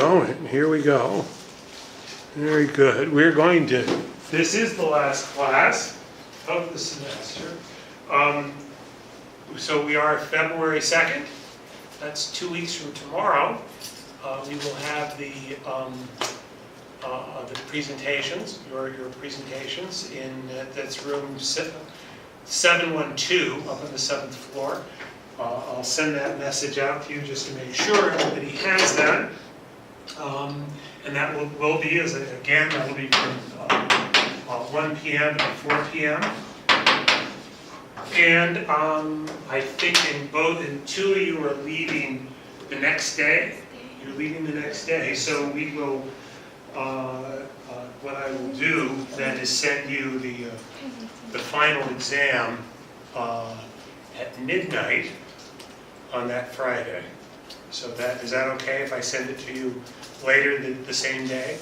going. Here we go. Very good. We're going to, this is the last class of the semester. So we are February 2nd. That's 2 weeks from tomorrow. We will have the presentations, your presentations in, that's room 712 up on the 7th floor. I'll send that message out to you just to make sure everybody has that. And that will be, again, that will be from 1 p.m. to 4 p.m. And I think in two of you are leaving the next day. You're leaving the next day, so we will, what I will do then is send you the final exam at midnight on that Friday. So is that okay if I send it to you later the same day?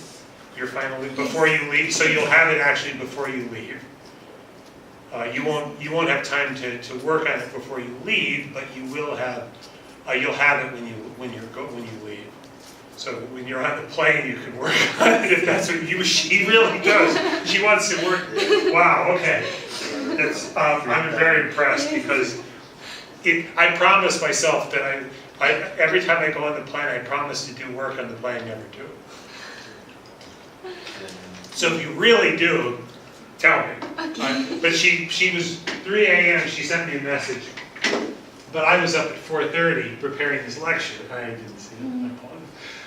Your final, before you leave, so you'll have it actually before you leave. You won't have time to work on it before you leave, but you will have you'll have it when you leave. So when you're on the plane, you can work on it if that's what she really does. She wants to work. Wow. Okay. That's I'm very impressed because I promised myself that I every time I go on the plane, I promise to do work on the plane, never do it. So if you really do, tell me. Okay. But she was 3 a.m. She sent me a message, but I was up at 4:30 preparing this lecture. I didn't see it.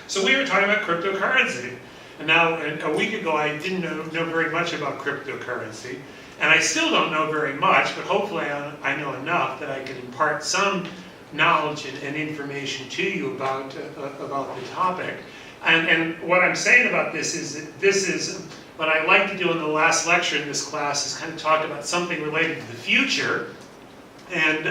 So we were talking about cryptocurrency, and now a week ago I didn't know very much about cryptocurrency, and I still don't know very much. But hopefully I know enough that I can impart some knowledge and information to you about the topic. And what I'm saying about this is that this is what I like to do in the last lecture in this class is kind of talk about something related to the future, and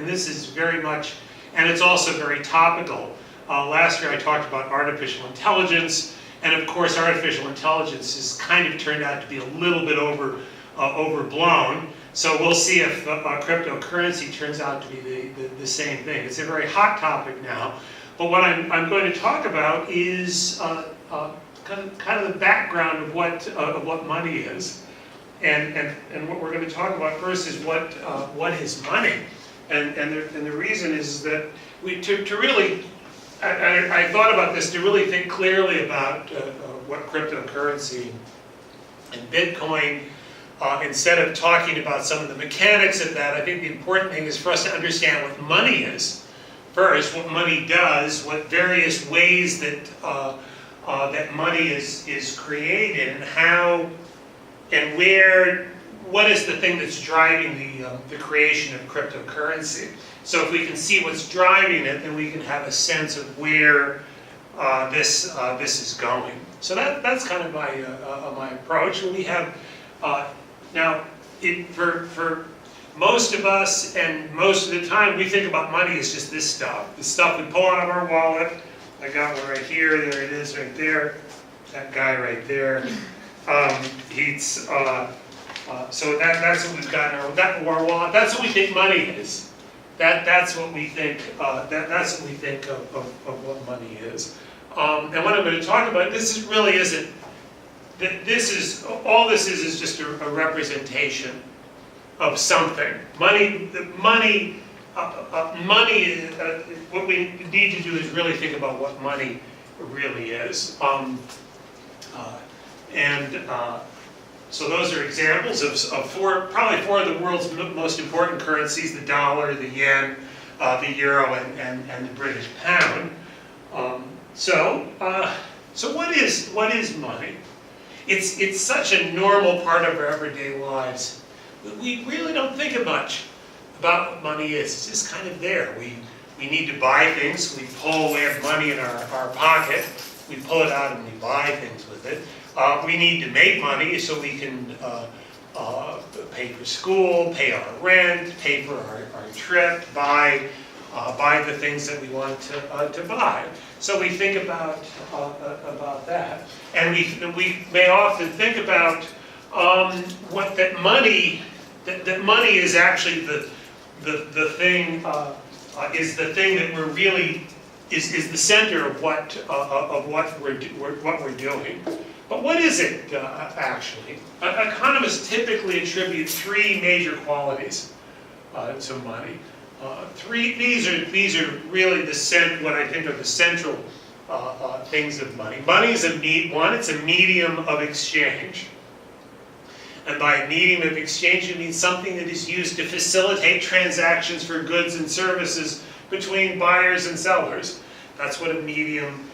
this is very much, and it's also very topical. Last year I talked about artificial intelligence, and of course artificial intelligence has kind of turned out to be a little bit overblown. So we'll see if cryptocurrency turns out to be the same thing. It's a very hot topic now. But what I'm going to talk about is kind of the background of what money is, and what we're going to talk about first is what is money, and the reason is that to really I thought about this to really think clearly about what cryptocurrency and Bitcoin. Instead of talking about some of the mechanics of that, I think the important thing is for us to understand what money is. First, what money does, what various ways that that money is created, and how and where, what is the thing that's driving the creation of cryptocurrency. So if we can see what's driving it, then we can have a sense of where this is going. So that's kind of my approach. And we have now for most of us, and most of the time, we think about money as just this stuff. The stuff we pull out of our wallet. I got one right here, there it is right there. That guy right there. So that's what we've got in our wallet. That's what we think money is. That's what we think, that's what we think of what money is. And what I'm going to talk about, really isn't, all this is just a representation of something. What we need to do is really think about what money really is. So those are examples of probably four of the world's most important currencies: the dollar, the yen, the euro, and the British pound. So what is money? It's such a normal part of our everyday lives. We really don't think much about what money is. It's just kind of there. We need to buy things. We have money in our pocket. We pull it out and we buy things with it. We need to make money so we can pay for school, pay our rent, pay for our trip, buy the things that we want to buy. So we think about that, and we may often think about that money is actually the thing is the thing that we're really is the center of what we're doing. But what is it actually? Economists typically attribute three major qualities to money. These are really what I think are the central things of money. Money is it's a medium of exchange. And by a medium of exchange, it means something that is used to facilitate transactions for goods and services between buyers and sellers. That's what a medium,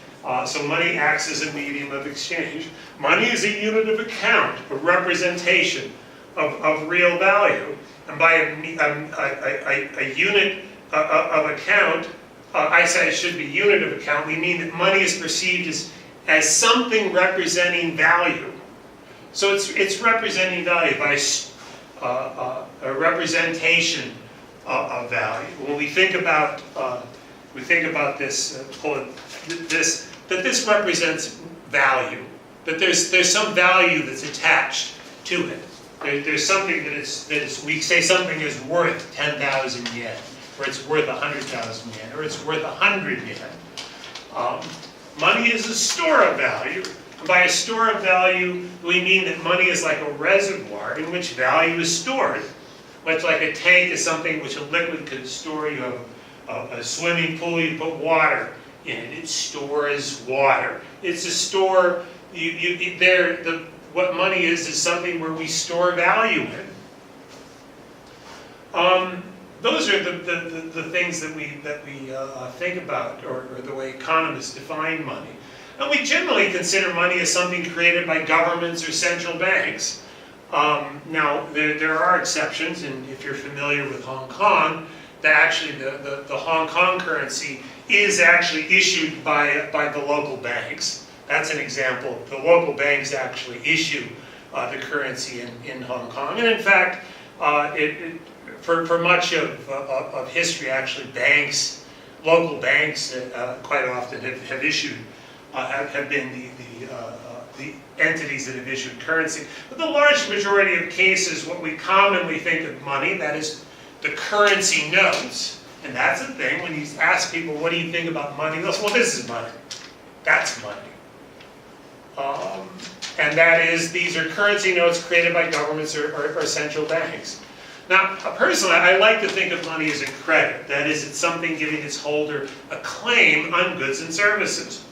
so money acts as a medium of exchange. Money is a unit of account, a representation of real value. And by a unit of account, I say it should be unit of account, we mean that money is perceived as something representing value. So it's representing value by a representation of value. When we think about this, that this represents value, that there's some value that's attached to it. There's something that is we say something is worth 10,000 yen, or it's worth 100,000 yen, or it's worth 100 yen. Money is a store of value. By a store of value, we mean that money is like a reservoir in which value is stored. Much like a tank is something which a liquid could store. You have a swimming pool, you put water in it. It stores water. It's a store. What money is something where we store value in. Those are the things that we think about, or the way economists define money. And we generally consider money as something created by governments or central banks. Now, there are exceptions, and if you're familiar with Hong Kong, actually the Hong Kong currency is actually issued by the local banks. That's an example. The local banks actually issue the currency in Hong Kong. And in fact, for much of history, actually, local banks quite often have issued, have been the entities that have issued currency. But the large majority of cases, what we commonly think of money, that is the currency notes. And that's the thing, when you ask people, what do you think about money? They'll say, well, this is money. That's money. And that is, these are currency notes created by governments or central banks. Now, personally, I like to think of money as a credit. That is, it's something giving its holder a claim on goods and services.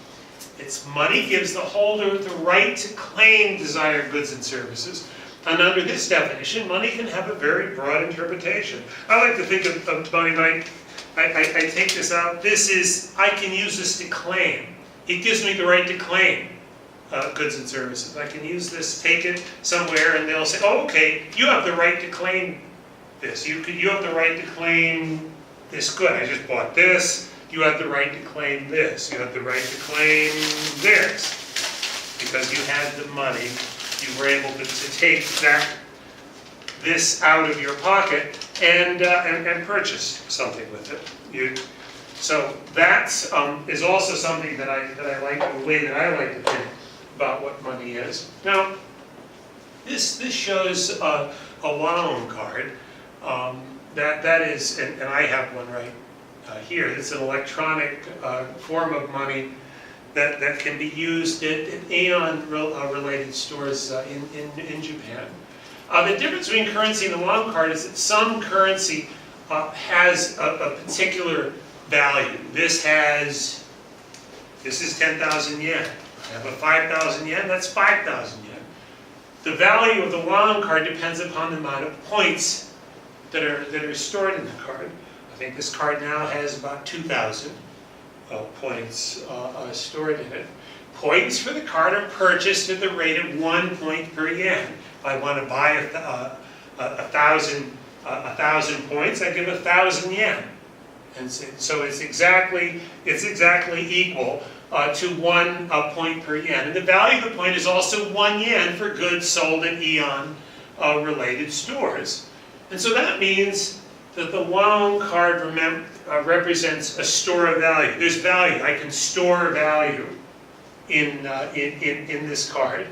Money gives the holder the right to claim desired goods and services. And under this definition, money can have a very broad interpretation. I like to think of money like, I take this out. I can use this to claim. It gives me the right to claim goods and services. I can use this, take it somewhere, and they'll say, oh, okay, you have the right to claim this. You have the right to claim this good. I just bought this. You have the right to claim this. You have the right to claim this. Because you had the money, you were able to take this out of your pocket and purchase something with it. So that is also something that I like, the way that I like to think about what money is. Now, this shows a loan card. That is, and I have one right here. It's an electronic form of money that can be used at AEON-related stores in Japan. The difference between currency and a loan card is that some currency has a particular value. This is 10,000 yen. I have a 5,000 yen, that's 5,000 yen. The value of the loan card depends upon the amount of points that are stored in the card. I think this card now has about 2,000 points stored in it. Points for the card are purchased at the rate of 1 point per yen. If I want to buy a thousand points, I give 1,000 yen. And so it's exactly equal to 1 point per yen. And the value of the point is also 1 yen for goods sold at AEON-related stores. And so that means that the loan card represents a store of value. There's value. I can store value in this card.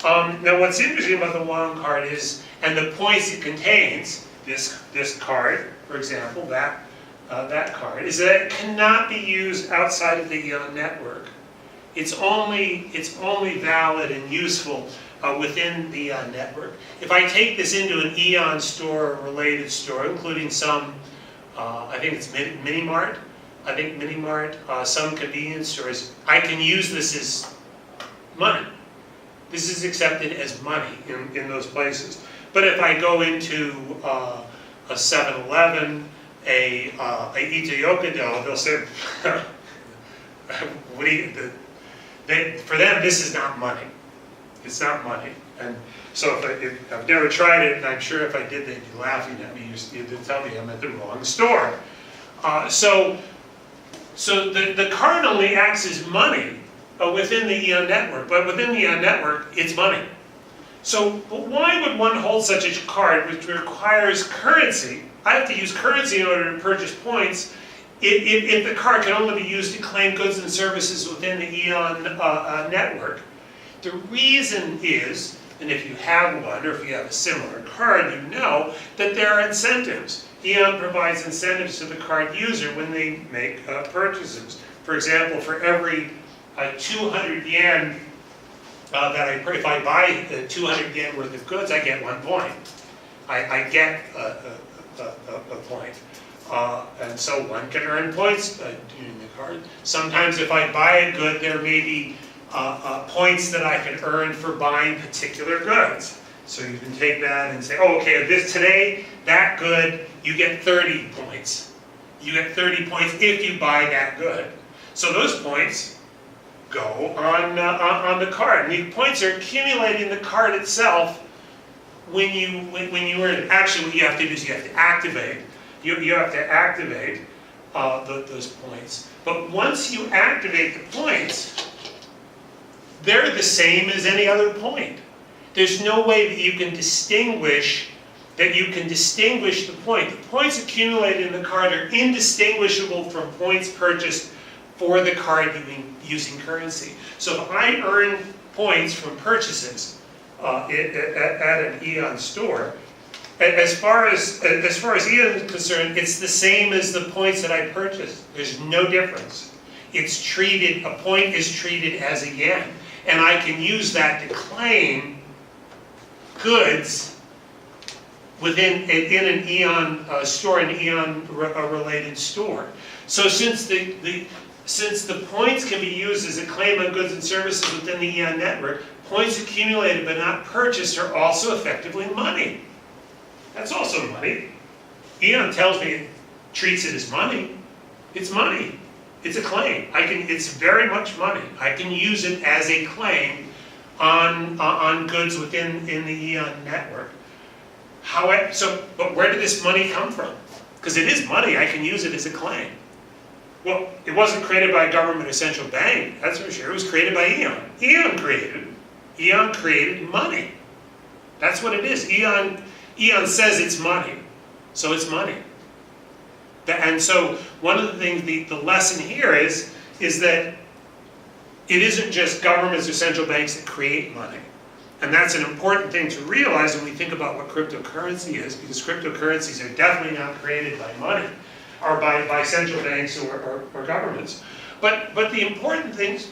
Now, what's interesting about the loan card is, and the points it contains, this card, for example, that that card, is that it cannot be used outside of the Eon network. It's only valid and useful within the Eon network. If I take this into an Eon store or related store, including some, I think it's Mini-Mart, some convenience stores, I can use this as money. This is accepted as money in those places. But if I go into a 7-Eleven, a Ito-Yokado, they'll say, what do you, for them, this is not money. It's not money. And so if I've never tried it, and I'm sure if I did, they'd be laughing at me. You'd tell me I'm at the wrong store. So the card only acts as money within the Eon network, but within the Eon network, it's money. So why would one hold such a card which requires currency? I have to use currency in order to purchase points if the card can only be used to claim goods and services within the Eon network. The reason is, and if you have one or if you have a similar card, you know that there are incentives. Eon provides incentives to the card user when they make purchases. For example, for every 200 yen if I buy 200 yen worth of goods, I get 1 point. I get a point. And so one can earn points using the card. Sometimes if I buy a good, there may be points that I can earn for buying particular goods. So you can take that and say, oh, okay, today, that good, you get 30 points. You get 30 points if you buy that good. So those points go on the card. And the points are accumulated in the card itself when you earn it. Actually, what you have to do is you have to activate. You have to activate those points. But once you activate the points, they're the same as any other point. There's no way that you can distinguish the point. The points accumulated in the card are indistinguishable from points purchased for the card using currency. So if I earn points from purchases at an Eon store, as far as Eon is concerned, it's the same as the points that I purchased. There's no difference. A point is treated as a yen, and I can use that to claim goods in an Eon store, an Eon related store. So since the points can be used as a claim on goods and services within the Eon network, points accumulated but not purchased are also effectively money. That's also money. Eon tells me it treats it as money. It's money. It's a claim. It's very much money. I can use it as a claim on goods within the Eon network. But where did this money come from? Because it is money. I can use it as a claim. Well, it wasn't created by a government or central bank, that's for sure. It was created by Eon. Eon created money. That's what it is. Eon says it's money, so it's money. And so one of the things, the lesson here is that it isn't just governments or central banks that create money. And that's an important thing to realize when we think about what cryptocurrency is, because cryptocurrencies are definitely not created by money, or by central banks or governments. But the important things,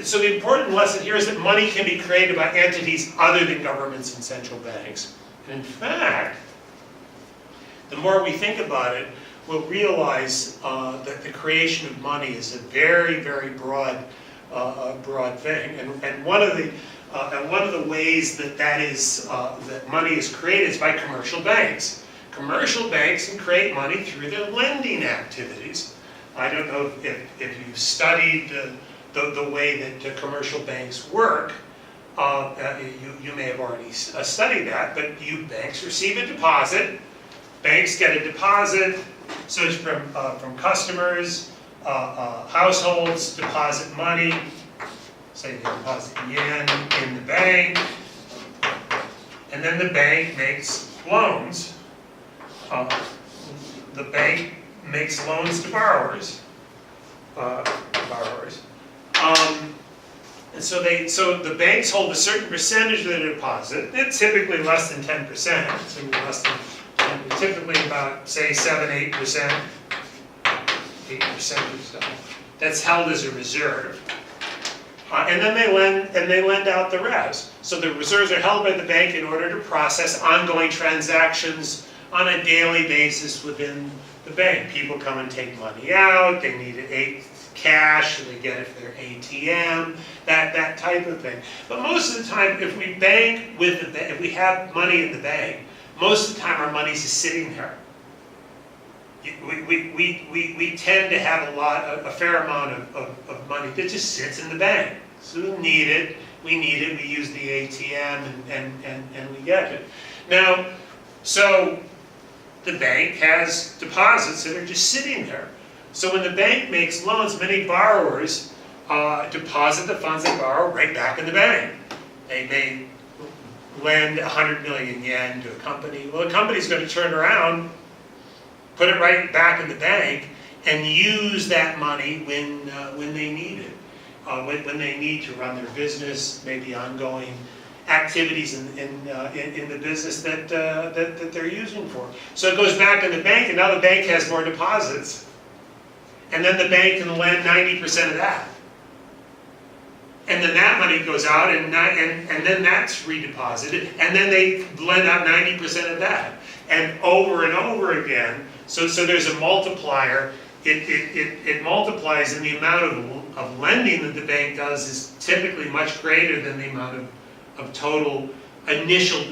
so the important lesson here is that money can be created by entities other than governments and central banks. And in fact, the more we think about it, we'll realize that the creation of money is a very, very broad thing. And one of the ways that money is created is by commercial banks. Commercial banks can create money through their lending activities. I don't know if you've studied the way that commercial banks work. You may have already studied that, but banks receive a deposit. Banks get a deposit, so it's from customers, households deposit money. Say they deposit yen in the bank, and then the bank makes loans. The bank makes loans to borrowers. And so the banks hold a certain percentage of the deposit. It's typically less than 10%. It's typically about, say, 7-8%. 8% or so, that's held as a reserve. And then they lend out the rest. So the reserves are held by the bank in order to process ongoing transactions on a daily basis within the bank. People come and take money out, they need cash, they get it for their ATM, that type of thing. But most of the time, if we bank with the bank, if we have money in the bank, most of the time our money's just sitting there. We tend to have a fair amount of money that just sits in the bank. So we need it, we use the ATM and we get it. Now, so the bank has deposits that are just sitting there. So when the bank makes loans, many borrowers deposit the funds they borrow right back in the bank. They may lend 100 million yen to a company. Well, the company's going to turn around, put it right back in the bank, and use that money when they need it. When they need to run their business, maybe ongoing activities in the business that they're using for. So it goes back in the bank, and now the bank has more deposits. And then the bank can lend 90% of that. And then that money goes out, and then that's redeposited, and then they lend out 90% of that. And over again, so there's a multiplier. It multiplies, and the amount of lending that the bank does is typically much greater than the amount of total initial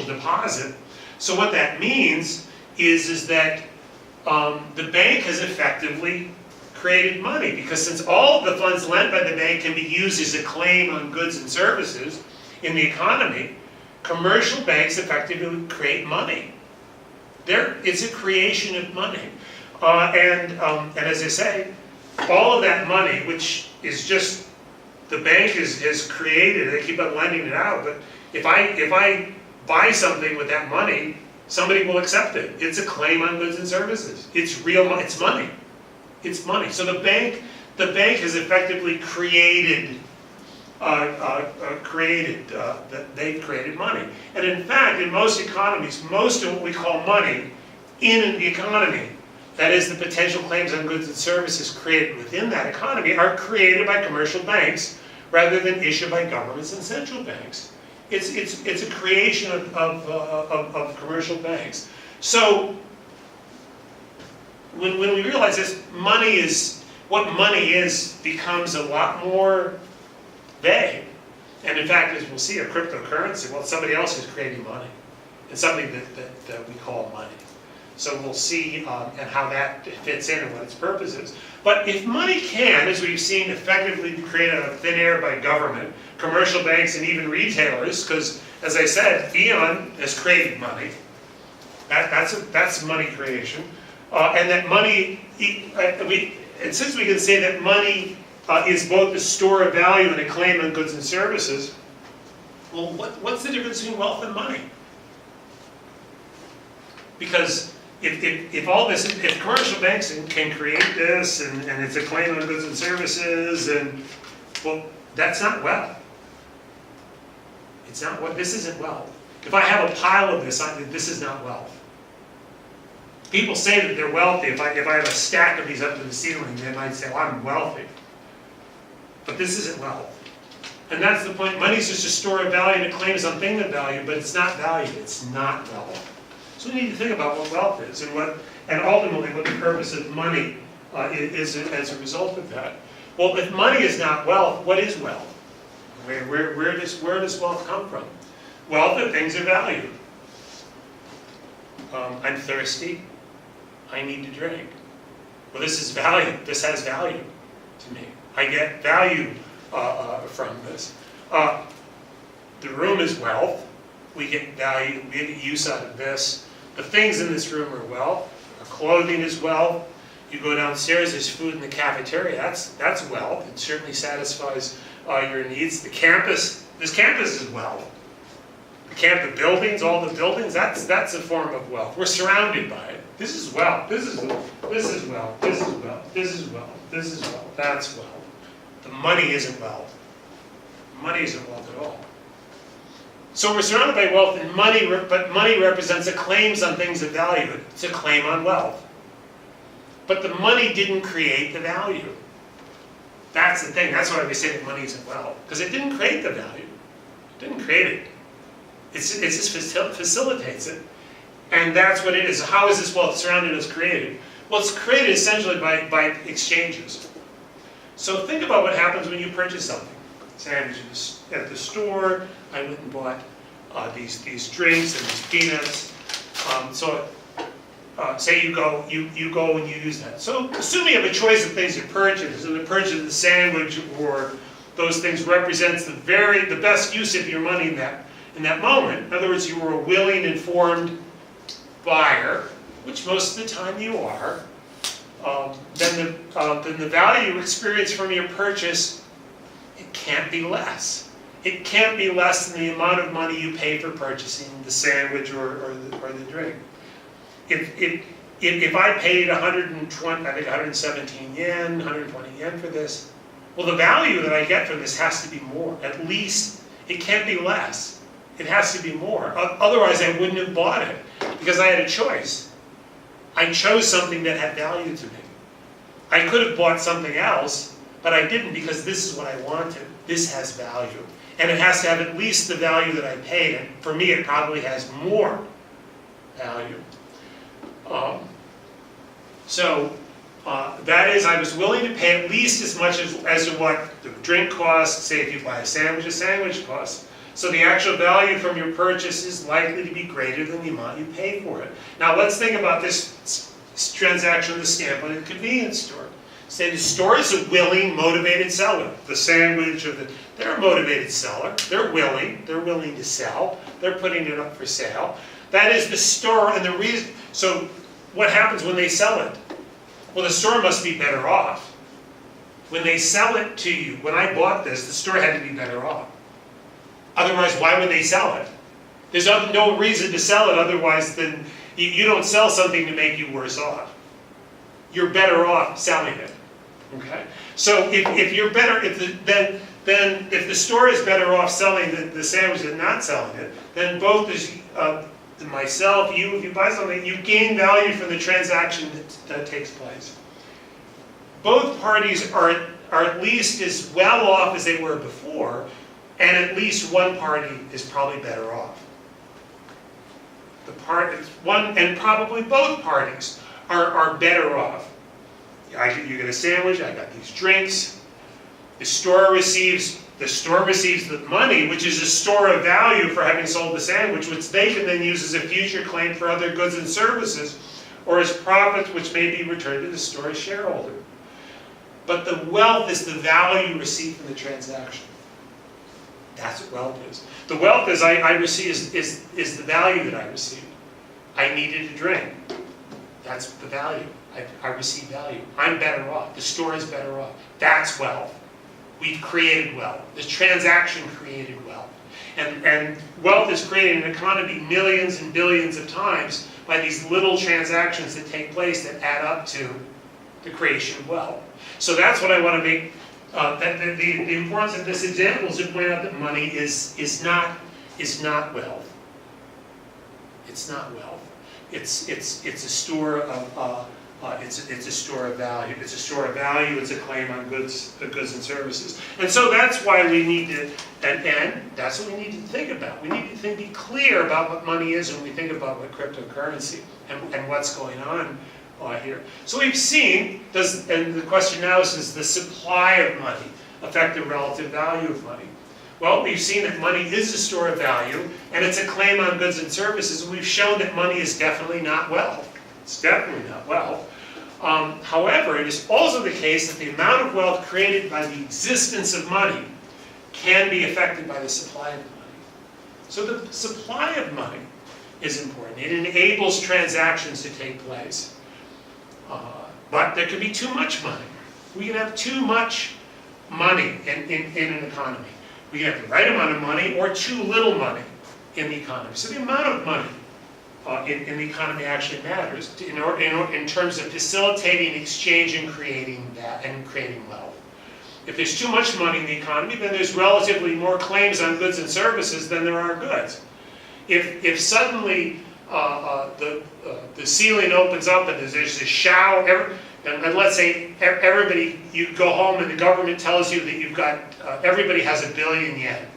deposit. So what that means is that the bank has effectively created money, because since all of the funds lent by the bank can be used as a claim on goods and services in the economy, commercial banks effectively create money. It's a creation of money. And as I say, all of that money, which is just the bank has created, they keep on lending it out, but if I buy something with that money, somebody will accept it. It's a claim on goods and services. It's real money. It's money. It's money. So the bank has effectively created they've created money. And in fact, in most economies, most of what we call money in the economy, that is, the potential claims on goods and services created within that economy, are created by commercial banks rather than issued by governments and central banks. It's a creation of commercial banks. So when we realize this, what money is becomes a lot more vague. And in fact, as we'll see, a cryptocurrency, well, somebody else is creating money. It's something that we call money. So we'll see and how that fits in and what its purpose is. But if money can, as we've seen, effectively be created out of thin air by government, commercial banks, and even retailers, because as I said, Aeon has created money. That's money creation. And that money, and since we can say that money is both a store of value and a claim on goods and services, well, what's the difference between wealth and money? Because if commercial banks can create this and it's a claim on goods and services, and well, that's not wealth. It's not what this isn't wealth. If I have a pile of this is not wealth. People say that they're wealthy. If I have a stack of these up to the ceiling, they might say, well, I'm wealthy. But this isn't wealth. And that's the point. Money's just a store of value and it claims something of value, but it's not value. It's not wealth. So we need to think about what wealth is and ultimately what the purpose of money is as a result of that. Well, if money is not wealth, what is wealth? Where does wealth come from? Wealth are things of value. I'm thirsty. I need to drink. Well, this is value. This has value to me. I get value from this. The room is wealth. We get value. We get use out of this. The things in this room are wealth. Our clothing is wealth. You go downstairs, there's food in the cafeteria. That's wealth. It certainly satisfies your needs. This campus is wealth. The buildings, all the buildings, that's a form of wealth. We're surrounded by it. This is wealth. This is wealth. This is wealth. This is wealth. This is wealth. This is wealth. That's wealth. The money isn't wealth. Money isn't wealth at all. So we're surrounded by wealth, and but money represents a claims on things of value. It's a claim on wealth. but the money didn't create the value. That's the thing. That's why we say that money isn't wealth, because it didn't create the value. It didn't create it. It just facilitates it. And that's what it is. How is this wealth surrounded as created? Well, it's created essentially by exchanges. So think about what happens when you purchase something. Sandwiches at the store. I went and bought these drinks and these peanuts. Say you go and you use that. So assume you have a choice of things to purchase, and the purchase of the sandwich or those things represents the best use of your money in that moment. In other words, you were a willing, informed buyer, which most of the time you are. Then the value you experience from your purchase, it can't be less. It can't be less than the amount of money you pay for purchasing the sandwich or the drink. If I paid 117 yen, 120 yen for this, well, the value that I get from this has to be more. At least, it can't be less. It has to be more. Otherwise, I wouldn't have bought it, because I had a choice. I chose something that had value to me. I could have bought something else, but I didn't, because this is what I wanted. This has value. And it has to have at least the value that I paid. And for me, it probably has more value. That is, I was willing to pay at least as much as what the drink costs. Say if you buy a sandwich costs. So the actual value from your purchase is likely to be greater than the amount you pay for it. Now let's think about this transaction of the standpoint of the convenience store. Say the store is a willing, motivated seller. The sandwich they're a motivated seller. They're willing to sell. They're putting it up for sale. That is the store, and the reason. So what happens when they sell it? Well, the store must be better off. When they sell it to you, when I bought this, the store had to be better off. Otherwise, why would they sell it? There's no reason to sell it otherwise than you don't sell something to make you worse off. You're better off selling it. Okay? So if you're better, if the store is better off selling the sandwich than not selling it, then both myself, if you buy something, you gain value from the transaction that takes place. Both parties are at least as well off as they were before, and at least one party is probably better off. And probably both parties are better off. You get a sandwich, I got these drinks. The store receives the money, which is a store of value for having sold the sandwich, which they can then use as a future claim for other goods and services, or as profits which may be returned to the store's shareholder. But the wealth is the value received from the transaction. That's what wealth is. The wealth is the value that I received. I needed a drink. That's the value. I received value. I'm better off. The store is better off. That's wealth. We've created wealth. This transaction created wealth. And wealth is created in an economy millions and billions of times by these little transactions that take place that add up to the creation of wealth. So that's what I want to make. The importance of this example is to point out that money is not wealth. It's not wealth. It's a store of it's a store of value. It's a store of value. It's a claim on goods and services. And so that's why we need to, and that's what we need to think about. We need to be clear about what money is when we think about what cryptocurrency and what's going on here. So we've seen, and the question now is, does the supply of money affect the relative value of money? Well, we've seen that money is a store of value, and it's a claim on goods and services, and we've shown that money is definitely not wealth. It's definitely not wealth. However, it is also the case that the amount of wealth created by the existence of money can be affected by the supply of money. So the supply of money is important. It enables transactions to take place. But there can be too much money. We can have too much money in an economy. We can have the right amount of money or too little money in the economy. So the amount of money in the economy actually matters in terms of facilitating exchange and creating wealth. If there's too much money in the economy, then there's relatively more claims on goods and services than there are goods. If suddenly the ceiling opens up and there's a shower, And let's say everybody, you go home and the government tells you that you've got, everybody has $1 billion yen.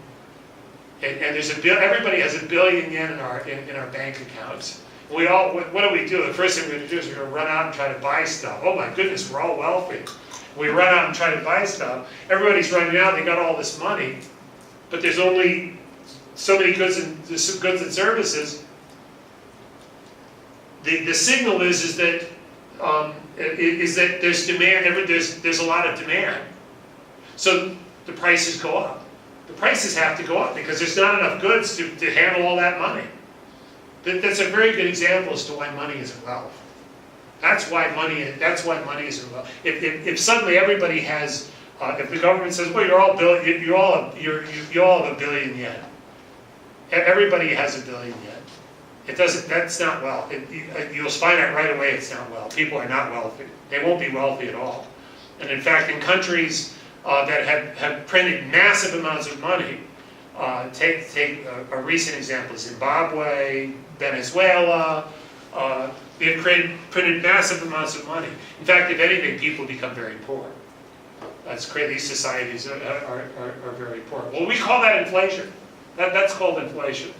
And there's everybody has $1 billion yen in our bank accounts. We all, what do we do? The first thing we're going to do is we're going to run out and try to buy stuff. Oh my goodness, we're all wealthy. We run out and try to buy stuff. Everybody's running out, they got all this money, but there's only so many goods and services. The signal is that there's demand. There's a lot of demand, so the prices go up. The prices have to go up because there's not enough goods to handle all that money. That's a very good example as to why money isn't wealth. That's why money isn't wealth. If suddenly everybody has, if the government says, well, you all have $1 billion yen. Everybody has $1 billion yen. It doesn't. That's not wealth. You'll find out right away it's not wealth. People are not wealthy. They won't be wealthy at all. And in fact, in countries that have printed massive amounts of money, take a recent example: Zimbabwe, Venezuela. They've printed massive amounts of money. In fact, if anything, people become very poor. These societies are very poor. Well, we call that inflation. That's called inflation.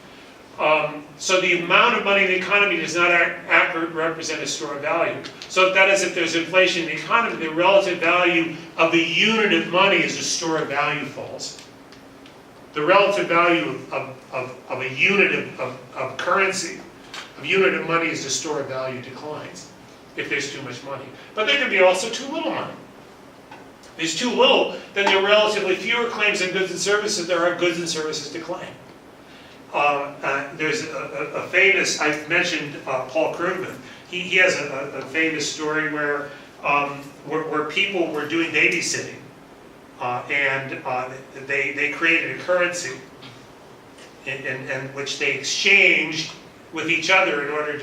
So the amount of money in the economy does not accurately represent a store of value. So that is, if there's inflation in the economy, the relative value of the unit of money as a store of value falls. The relative value of a unit of currency, of unit of money as a store of value declines if there's too much money. But there could be also too little money. If there's too little, then there are relatively fewer claims on goods and services. There are goods and services decline. There's a famous, I've mentioned Paul Krugman. He has a famous story where people were doing babysitting, and they created a currency, and which they exchanged with each other in order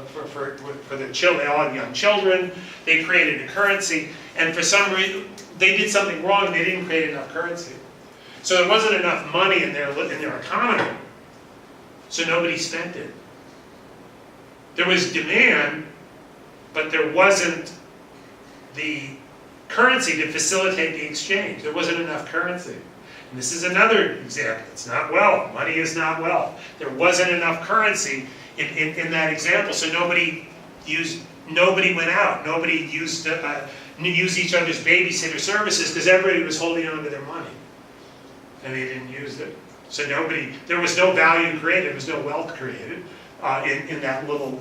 for the children. They all had young children. They created a currency, and for some reason they did something wrong. They didn't create enough currency. So there wasn't enough money in their economy, so nobody spent it. There was demand, but there wasn't the currency to facilitate the exchange. There wasn't enough currency. And this is another example. It's not wealth. Money is not wealth. There wasn't enough currency in that example, so nobody went out. Nobody used each other's babysitter services because everybody was holding on to their money. And they didn't use it. So there was no value created, there was no wealth created in that little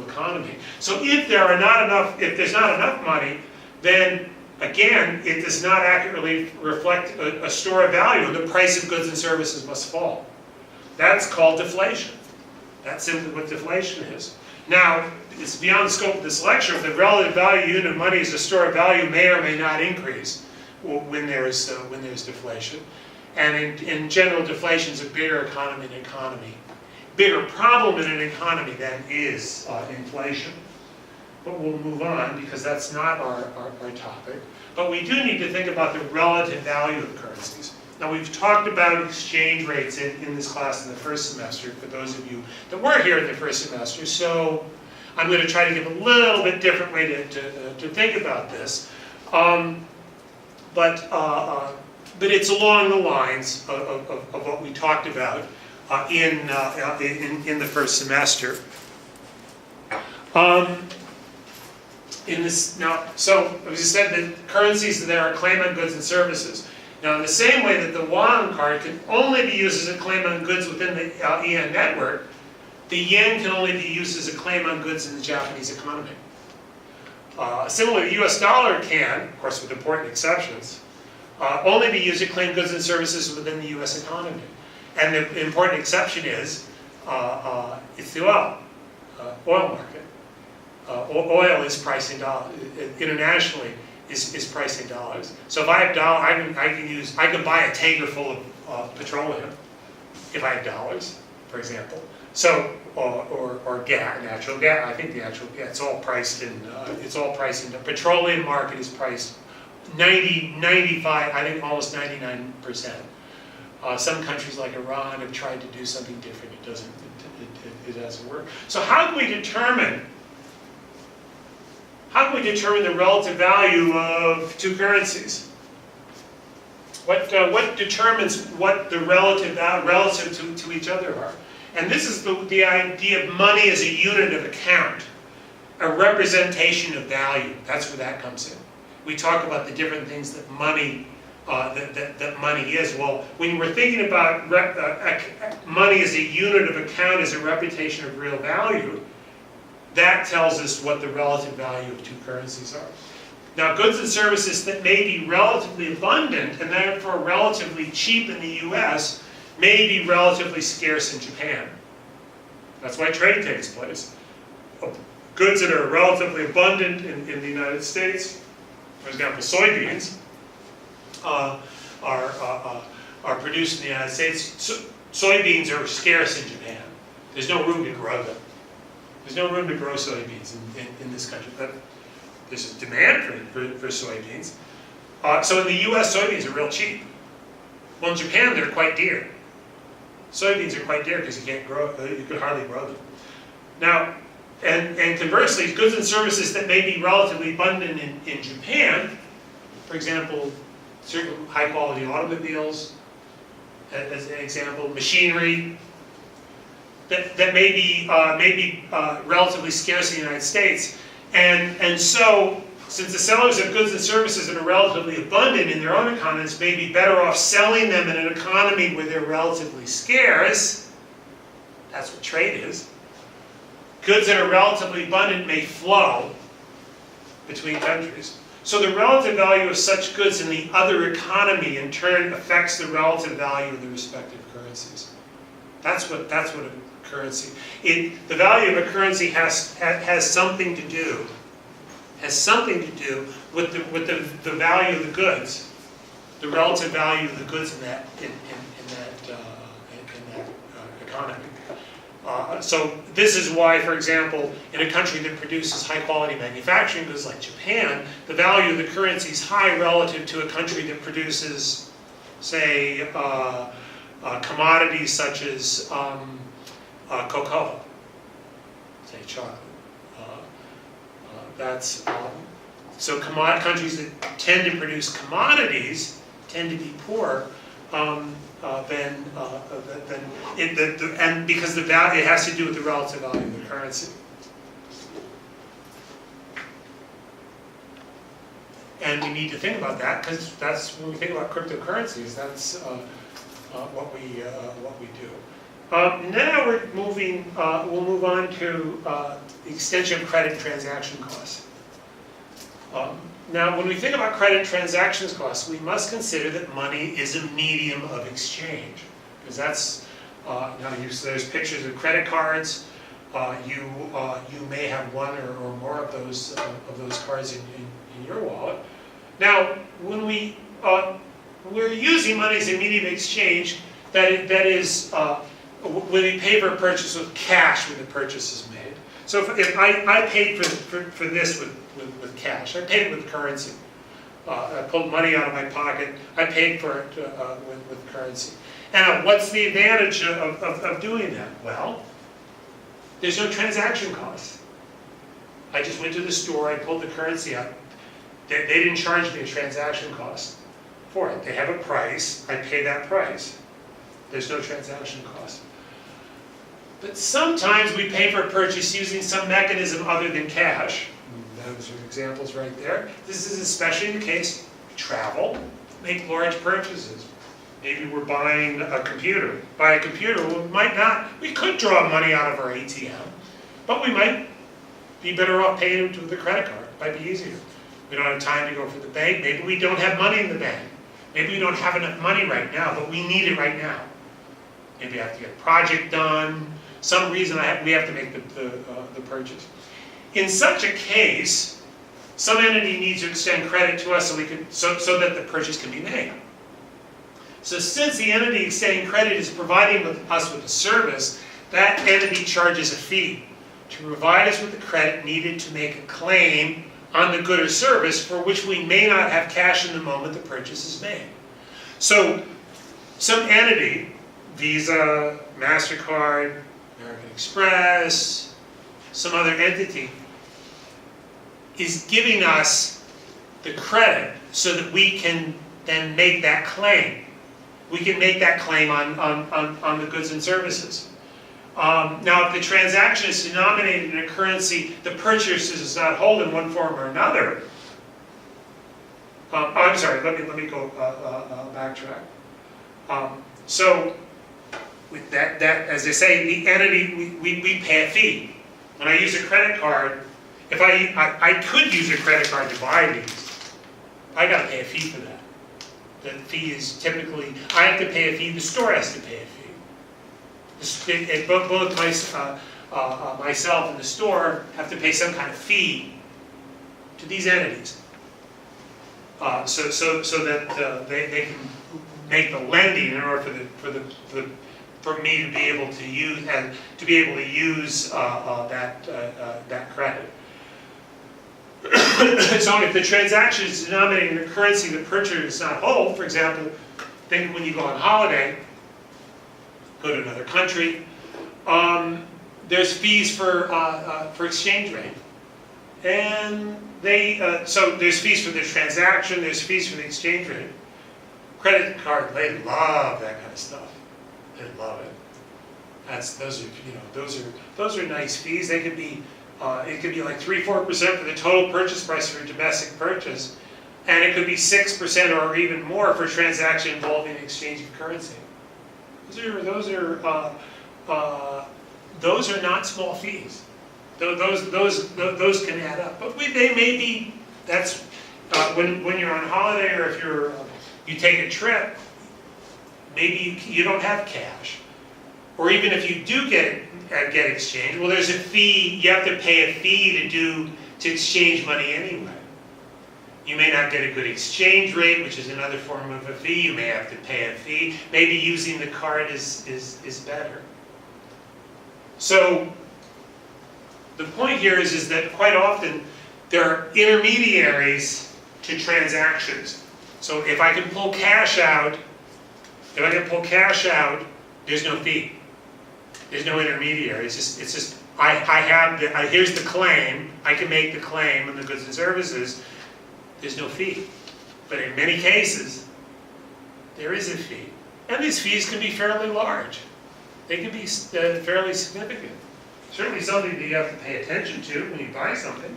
economy. So if there's not enough money, then again, it does not accurately reflect a store of value, and the price of goods and services must fall. That's called deflation. That's simply what deflation is. Now, it's beyond the scope of this lecture. If the relative value unit of money as a store of value may or may not increase when there's deflation. And in general, deflation is a bigger bigger problem in an economy than is inflation. But we'll move on because that's not our topic. But we do need to think about the relative value of currencies. Now, we've talked about exchange rates in this class in the first semester, for those of you that were here in the first semester. So I'm going to try to give a little bit different way to think about this. But it's along the lines of what we talked about in the first semester. So as I said, that currencies that are a claim on goods and services. Now, in the same way that the yuan card can only be used as a claim on goods within the EN network, the yen can only be used as a claim on goods in the Japanese economy. Similarly, the US dollar can, of course with important exceptions, only be used to claim goods and services within the US economy. And the important exception is, it's the oil market. Oil is priced in dollars, internationally is priced in dollars. So if I have dollars, I can buy a tanker full of petroleum if I have dollars, for example. So, or gas, natural gas. I think the natural gas, it's all priced in, the petroleum market is priced 95, I think almost 99%. Some countries like Iran have tried to do something different. It doesn't work. So how do we determine How can we determine the relative value of two currencies? What determines what the relative to each other are? And this is the idea of money as a unit of account, a representation of value. That's where that comes in. We talk about the different things that money that money is. Well, when we're thinking about money as a unit of account, as a representation of real value, that tells us what the relative value of two currencies are. Now, goods and services that may be relatively abundant and therefore relatively cheap in the US may be relatively scarce in Japan. That's why trade takes place. Goods that are relatively abundant in the United States, for example, soybeans, are produced in the United States. Soybeans are scarce in Japan. There's no room to grow them. There's no room to grow soybeans in this country. But there's a demand for soybeans. So in the US, soybeans are real cheap. Well, in Japan, they're quite dear. Soybeans are quite dear because you can't grow, you could hardly grow them. Now, and conversely, goods and services that may be relatively abundant in Japan, for example, certain high quality automobiles, as an example, machinery, that may be relatively scarce in the United States. And so, since the sellers of goods and services that are relatively abundant in their own economies may be better off selling them in an economy where they're relatively scarce, that's what trade is. Goods that are relatively abundant may flow between countries. So the relative value of such goods in the other economy in turn affects the relative value of the respective currencies. That's what a currency. The value of a currency has something to do with the value of the goods, the relative value of the goods in that economy. So this is why, for example, in a country that produces high quality manufacturing goods like Japan, the value of the currency is high relative to a country that produces, say, commodities such as cocoa, say chocolate. So countries that tend to produce commodities tend to be poorer and because the value, it has to do with the relative value of the currency. And we need to think about that because that's when we think about cryptocurrencies. That's what we do. Now we'll move on to the extension of credit and transaction costs. Now, when we think about credit and transactions costs, we must consider that money is a medium of exchange, because that's there's pictures of credit cards. You may have one or more of those cards in your wallet. Now, when we're using money as a medium of exchange, that is when we pay for a purchase with cash when the purchase is made. So if I paid for this with cash, I paid it with currency. I pulled money out of my pocket. I paid for it with currency. And what's the advantage of doing that? Well, there's no transaction costs. I just went to the store. I pulled the currency out. They didn't charge me a transaction cost for it. They have a price. I pay that price. There's no transaction cost. But sometimes we pay for a purchase using some mechanism other than cash. Those are examples right there. This is especially the case we travel, make large purchases. Maybe we're buying a computer. Buy a computer, we could draw money out of our ATM, but we might be better off paying it with a credit card. It might be easier. We don't have time to go for the bank. Maybe we don't have money in the bank. Maybe we don't have enough money right now, but we need it right now. Maybe we have to get a project done. Some reason we have to make the purchase. In such a case, some entity needs to extend credit to us so that the purchase can be made. So since the entity extending credit is providing us with a service, that entity charges a fee to provide us with the credit needed to make a claim on the good or service for which we may not have cash in the moment the purchase is made. So some entity, Visa, MasterCard, American Express, some other entity, is giving us the credit so that we can then make that claim. We can make that claim on the goods and services. Now, if the transaction is denominated in a currency the purchaser does not hold in one form or another, I'm sorry, let me go backtrack. So, with that, as I say, the entity, we pay a fee. When I use a credit card, if I could use a credit card to buy these, I got to pay a fee for that. The fee is typically, I have to pay a fee, the store has to pay a fee. Both myself and the store have to pay some kind of fee to these entities. So that they can make the lending in order for me to be able to use that credit. So if the transaction is denominated in a currency the purchaser does not hold, for example, think when you go on holiday, go to another country, there's fees for exchange rate, and so there's fees for the transaction, there's fees for the exchange rate. Credit card, they love that kind of stuff. They love it. Those are nice fees. They could be it could be like 3-4% for the total purchase price for a domestic purchase, and it could be 6% or even more for a transaction involving exchange of currency. Those are not small fees. Those can add up, but they may be. That's when you're on holiday, or if you take a trip, maybe you don't have cash, or even if you do get exchange, well, there's a fee. You have to pay a fee to exchange money anyway. You may not get a good exchange rate, which is another form of a fee. You may have to pay a fee. Maybe using the card is better. So the point here is that quite often there are intermediaries to transactions. So if I can pull cash out, there's no fee. There's no intermediary. It's just here's the claim. I can make the claim on the goods and services. There's no fee. But in many cases, there is a fee. And these fees can be fairly large. They can be fairly significant. Certainly something that you have to pay attention to when you buy something.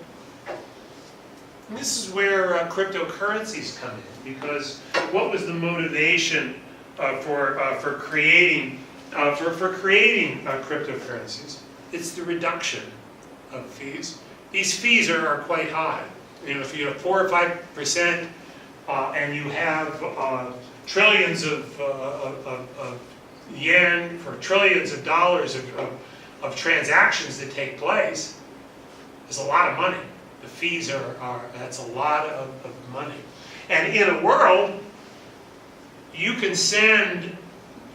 And this is where cryptocurrencies come in, because what was the motivation for creating cryptocurrencies? It's the reduction of fees. These fees are quite high. If you have 4 or 5%, and you have trillions of yen for trillions of dollars of transactions that take place, there's a lot of money. The fees that's a lot of money. And in a world, you can send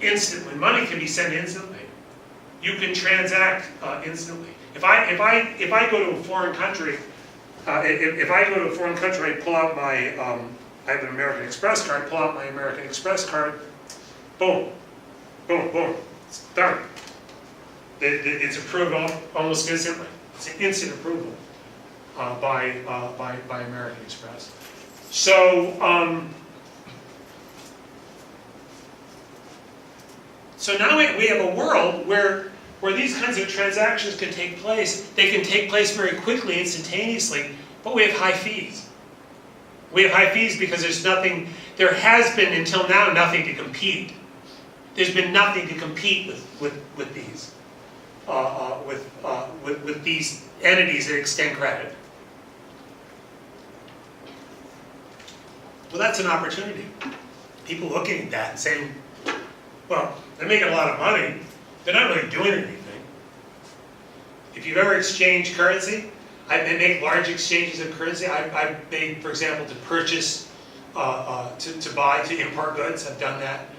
instantly. Money can be sent instantly. You can transact instantly. If I go to a foreign country, I pull out my I have an American Express card. Pull out my American Express card. Boom, boom, boom. It's done. It's approved almost instantly. It's an instant approval by American Express. So now we have a world where these kinds of transactions can take place. They can take place very quickly, instantaneously, but we have high fees. We have high fees because there has been until now nothing to compete. There's been nothing to compete with these. With these entities that extend credit. Well, that's an opportunity. People looking at that and saying, well, they're making a lot of money. They're not really doing anything. If you've ever exchanged currency, I make large exchanges of currency. I've made, for example, to purchase, to import goods. I've done that.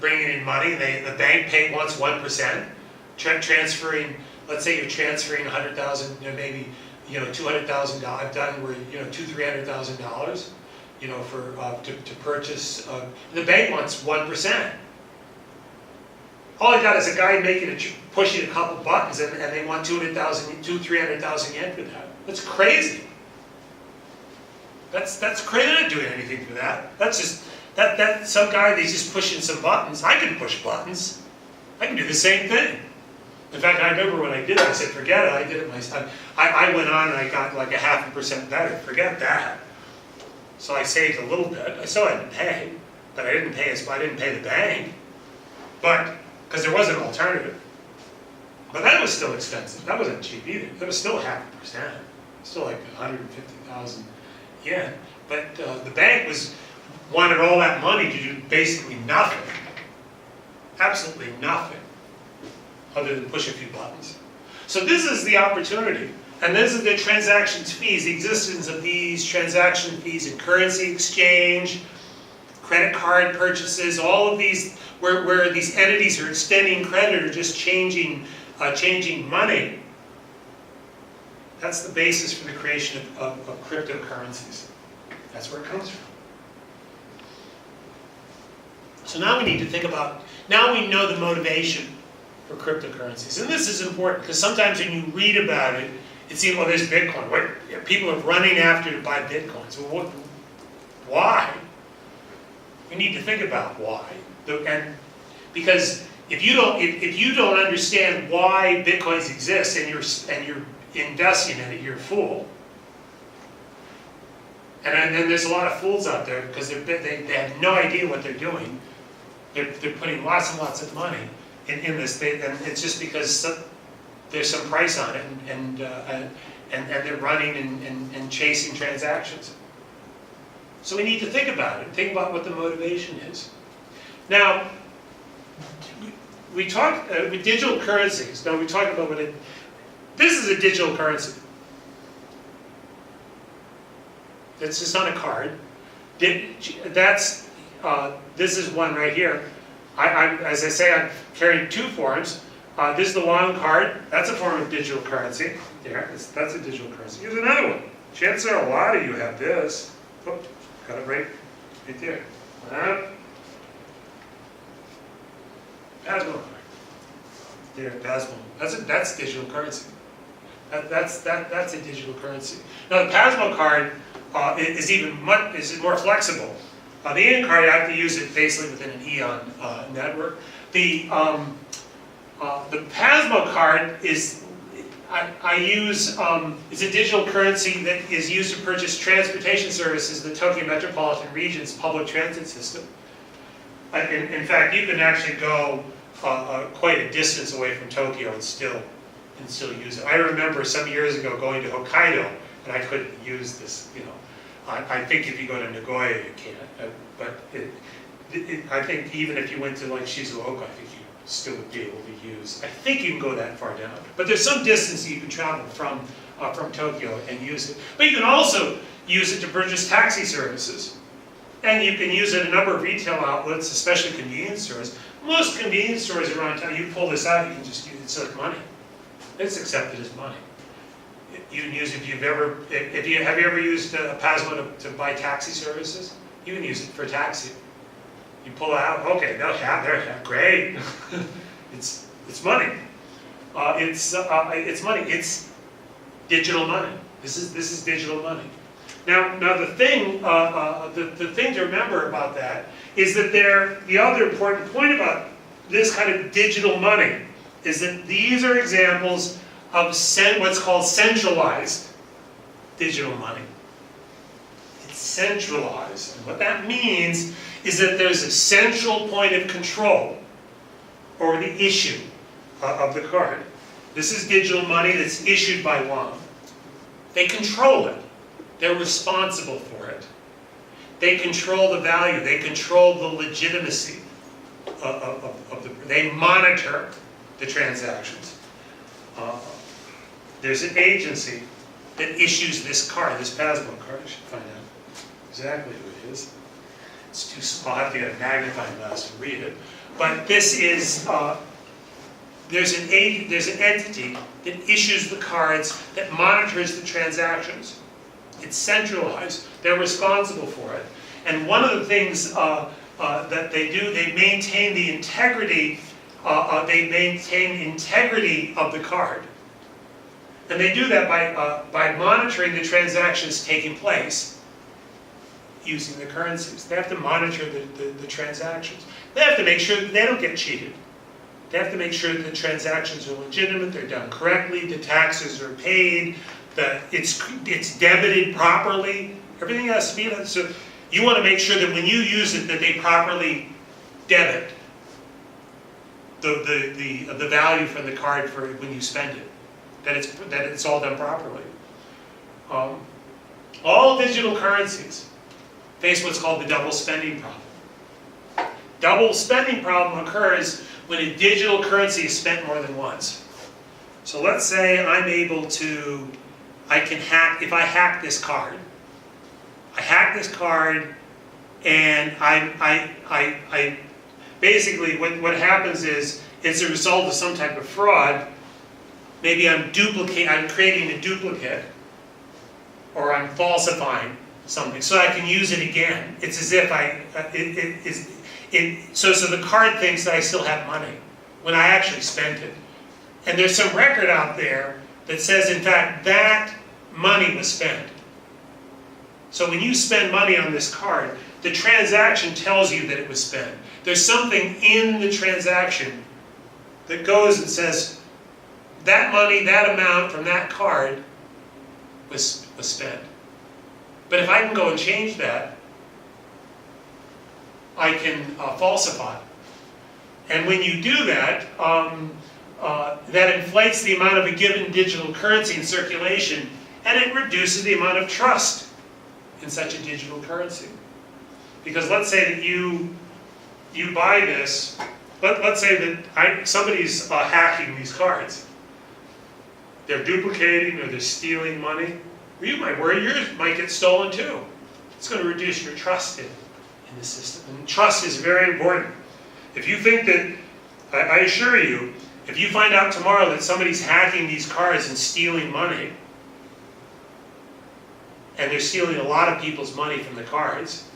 Bringing in money, the bank wants 1%. Transferring, let's say you're transferring 100,000, maybe $200,000. I've done where $200,000-300,000, to purchase. The bank wants 1%. All I got is a guy pushing a couple buttons, and they want 300,000 yen for that. That's crazy. That's crazy. They're not doing anything for that. That's just, that some guy that's just pushing some buttons. I can push buttons. I can do the same thing. In fact, I remember when I did it, I said, forget it, I did it myself. I went on and I got like 0.5% better. Forget that. So I saved a little bit. I still had to pay, but I didn't pay the bank. But, because there was an alternative. But that was still expensive. That wasn't cheap either. That was still 0.5%. Still like 150,000 yen. But the bank wanted all that money to do basically nothing. Absolutely nothing. Other than push a few buttons. So this is the opportunity. And this is the transactions fees, the existence of these transaction fees in currency exchange, credit card purchases, all of these, where these entities are extending credit or just changing money. That's the basis for the creation of cryptocurrencies. That's where it comes from. So now we need to think about, now we know the motivation for cryptocurrencies. And this is important because sometimes when you read about it, it seems, well, there's Bitcoin. People are running after to buy Bitcoins. Well, why? We need to think about why. And because if you don't understand why Bitcoins exist and you're investing in it, you're a fool. And then there's a lot of fools out there because they have no idea what they're doing. They're putting lots and lots of money in this thing, and it's just because there's some price on it, and they're running and chasing transactions. So we need to think about it. Think about what the motivation is. Now, we talk with digital currencies. Now we talk about what it. This is a digital currency. It's just on a card. That's this is one right here. As I say, I'm carrying two forms. This is the long card. That's a form of digital currency. There, that's a digital currency. Here's another one. Chances are a lot of you have this. Oh, got it right there. Pasmo card. There, Pasmo. That's digital currency. That's a digital currency. Now the Pasmo card is more flexible. The Aeon card, you have to use it basically within an Aeon network. The Pasmo card is, it's a digital currency that is used to purchase transportation services in the Tokyo Metropolitan Region's public transit system. In fact, you can actually go quite a distance away from Tokyo and still use it. I remember some years ago going to Hokkaido and I couldn't use this, I think if you go to Nagoya you can't, but I think even if you went to like Shizuoka, I think you still would be able to use. I think you can go that far down, but there's some distance you can travel from Tokyo and use it. But you can also use it to purchase taxi services, and you can use it at a number of retail outlets, especially convenience stores. Most convenience stores around town, you pull this out, you can just use it. It's like money. It's accepted as money. You can use it if have you ever used a Pasmo to buy taxi services? You can use it for a taxi. You pull it out, okay, no, they're great. It's money. It's money. It's digital money. This is digital money. Now the thing to remember about that is that the other important point about this kind of digital money is that these are examples of what's called centralized digital money. It's centralized. And what that means is that there's a central point of control over the issue of the card. This is digital money that's issued by one. They control it. They're responsible for it. They control the value. They control the legitimacy they monitor the transactions. There's an agency that issues this card, this Pasmo card. I should find out exactly who it is. It's too small. I have to get a magnifying glass to read it. But this is, there's an entity that issues the cards, that monitors the transactions. It's centralized. They're responsible for it. And one of the things that they do, they maintain the integrity. They maintain integrity of the card. And they do that by monitoring the transactions taking place using the currencies. They have to monitor the transactions. They have to make sure that they don't get cheated. They have to make sure that the transactions are legitimate, they're done correctly, the taxes are paid, that it's debited properly. Everything has to be done. So you want to make sure that when you use it, that they properly debit the value from the card for when you spend it. That it's all done properly. All digital currencies face what's called the double spending problem. Double spending problem occurs when a digital currency is spent more than once. So let's say if I hack this card, and I basically what happens is it's a result of some type of fraud. Maybe I'm creating a duplicate, or I'm falsifying something so I can use it again. It's as if so the card thinks that I still have money when I actually spent it. And there's some record out there that says, in fact, that money was spent. So when you spend money on this card, the transaction tells you that it was spent. There's something in the transaction that goes and says, that money, that amount from that card was spent. But if I can go and change that, I can falsify. And when you do that, that inflates the amount of a given digital currency in circulation, and it reduces the amount of trust in such a digital currency. Because let's say that you buy this, let's say that somebody's hacking these cards. They're duplicating or they're stealing money. Well, you might worry yours might get stolen too. It's going to reduce your trust in the system. And trust is very important. If you think that, I assure you, if you find out tomorrow that somebody's hacking these cards and stealing money, and they're stealing a lot of people's money from the cards,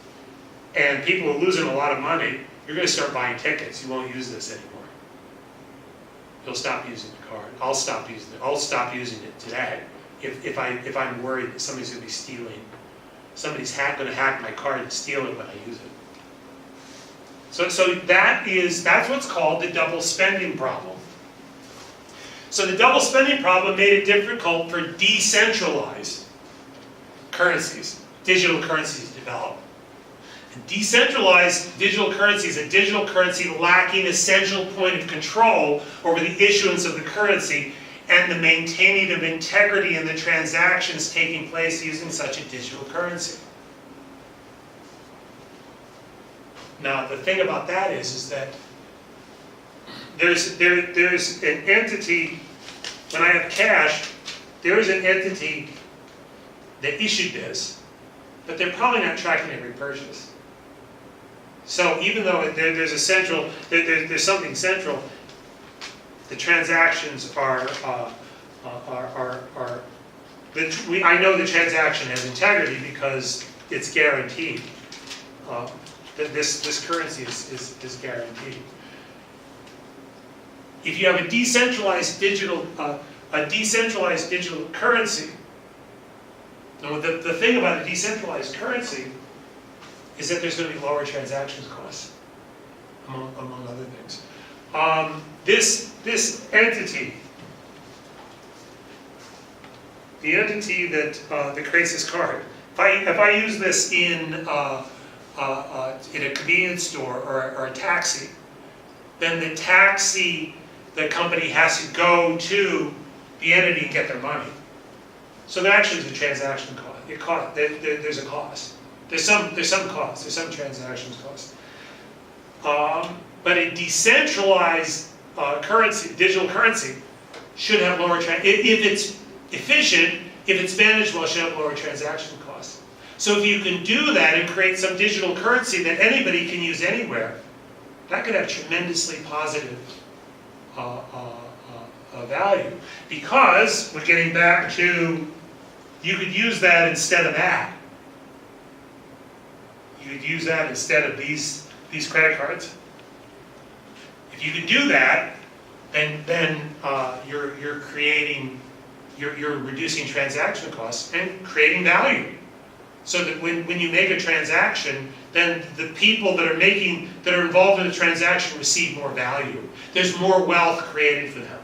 and people are losing a lot of money, you're going to start buying tickets. You won't use this anymore. You'll stop using the card. I'll stop using it. I'll stop using it today if I'm worried that somebody's going to be stealing. Somebody's going to hack my card and steal it when I use it. So that's what's called the double spending problem. So the double spending problem made it difficult for decentralized currencies, digital currencies to develop. And decentralized digital currency is a digital currency lacking essential point of control over the issuance of the currency and the maintaining of integrity in the transactions taking place using such a digital currency. Now, the thing about that is that there's an entity, when I have cash, there is an entity that issued this, but they're probably not tracking every purchase. So even though there's something central, the transactions I know the transaction has integrity because it's guaranteed. That this currency is guaranteed. If you have a decentralized digital currency, now the thing about a decentralized currency is that there's going to be lower transactions costs, among other things. This entity, the entity that creates this card, if I use this in a convenience store or a taxi, then the company has to go to the entity and get their money. So there actually is a transaction cost. There's a cost. There's some cost. There's some transactions cost. But a decentralized currency, digital currency, should have lower if it's efficient, if it's managed well, it should have lower transaction costs. So if you can do that and create some digital currency that anybody can use anywhere, that could have tremendously positive value. Because we're getting back to, you could use that instead of that. You could use that instead of these credit cards. If you could do that, then you're creating you're reducing transaction costs and creating value. So that when you make a transaction, then the people that are involved in the transaction receive more value. There's more wealth created for them,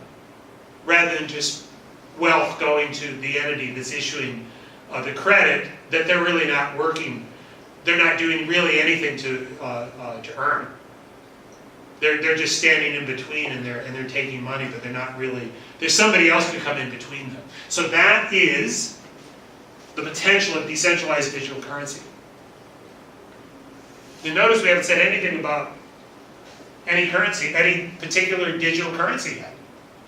rather than just wealth going to the entity that's issuing the credit that they're really not working. They're not doing really anything to earn. They're just standing in between, and they're taking money, but they're not really. There's somebody else to come in between them. So that is the potential of decentralized digital currency. You notice we haven't said anything about any currency, any particular digital currency yet.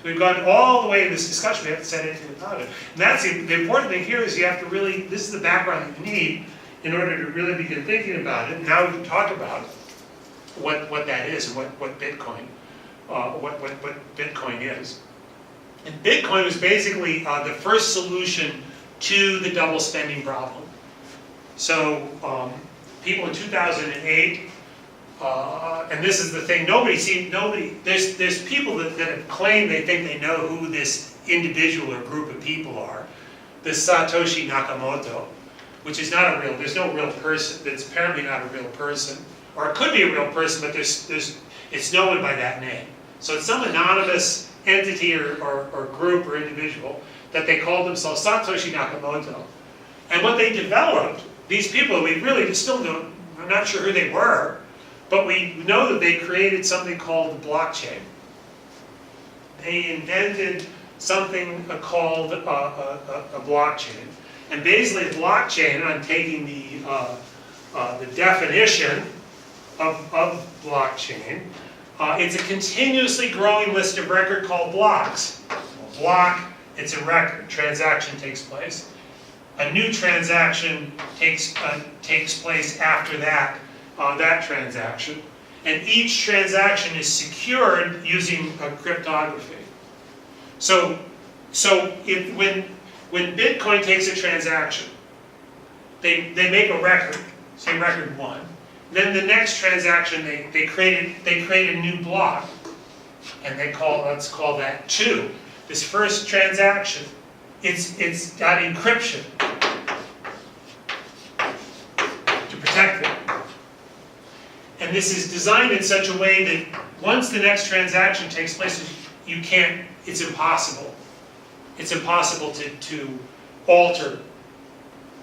So we've gone all the way in this discussion, we haven't said anything about it. And that's the important thing here is you have to really, this is the background that you need in order to really begin thinking about it. Now we can talk about what that is and what Bitcoin, what Bitcoin is. And Bitcoin was basically the first solution to the double spending problem. So people in 2008, and this is the thing, there's people that have claimed they think they know who this individual or group of people are. This Satoshi Nakamoto, which is not a real, there's no real person, that's apparently not a real person. Or it could be a real person, but it's known by that name. So it's some anonymous entity or group or individual that they called themselves Satoshi Nakamoto. And what they developed, these people, we really still don't, I'm not sure who they were, but we know that they created something called the blockchain. They invented something called a blockchain. And basically, a blockchain, I'm taking the definition of blockchain, it's a continuously growing list of record called blocks. A block, it's a record. Transaction takes place. A new transaction takes place after that transaction. And each transaction is secured using cryptography. So when Bitcoin takes a transaction, they make a record, say record 1. Then the next transaction, they create a new block, and let's call that 2. This first transaction, it's got encryption to protect it, and this is designed in such a way that once the next transaction takes place, you can't. It's impossible. It's impossible to alter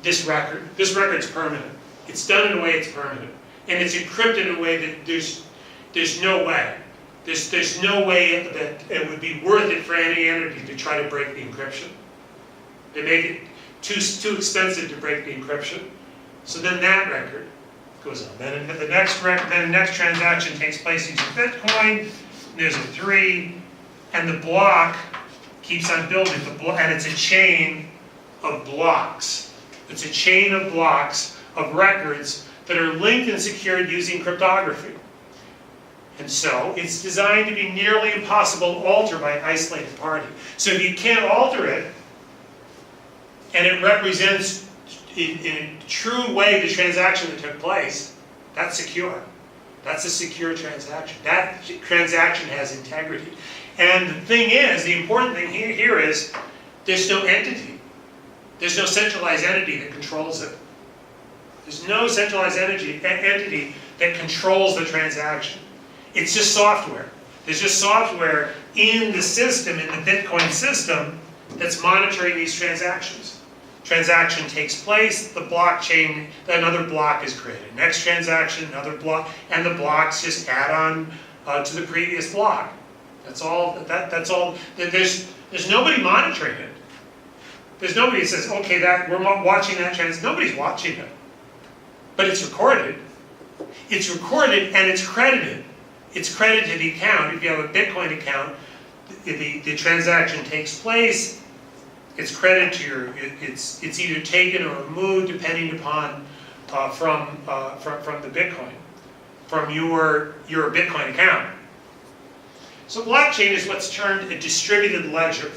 this record. This record's permanent. It's done in a way it's permanent. And it's encrypted in a way that there's no way. There's no way that it would be worth it for any entity to try to break the encryption. They make it too expensive to break the encryption. So then that record goes on. Then the next transaction takes place using Bitcoin. There's a 3, and the block keeps on building. And it's a chain of blocks. It's a chain of blocks of records that are linked and secured using cryptography. And so it's designed to be nearly impossible to alter by an isolated party. So if you can't alter it, and it represents in a true way the transaction that took place, that's secure. That's a secure transaction. That transaction has integrity. And the thing is, the important thing here is there's no entity. There's no centralized entity that controls it. There's no centralized entity that controls the transaction. It's just software. There's just software in the system, in the Bitcoin system, that's monitoring these transactions. Transaction takes place, the blockchain, another block is created. Next transaction, another block, and the blocks just add on to the previous block. That's all. That's all. There's nobody monitoring it. There's nobody that says, okay, we're watching that transaction. Nobody's watching it. But it's recorded. It's recorded and it's credited. It's credited to the account. If you have a Bitcoin account, the transaction takes place. It's credited to your. It's either taken or removed depending upon from the Bitcoin, from your Bitcoin account. So blockchain is what's termed a distributed ledger.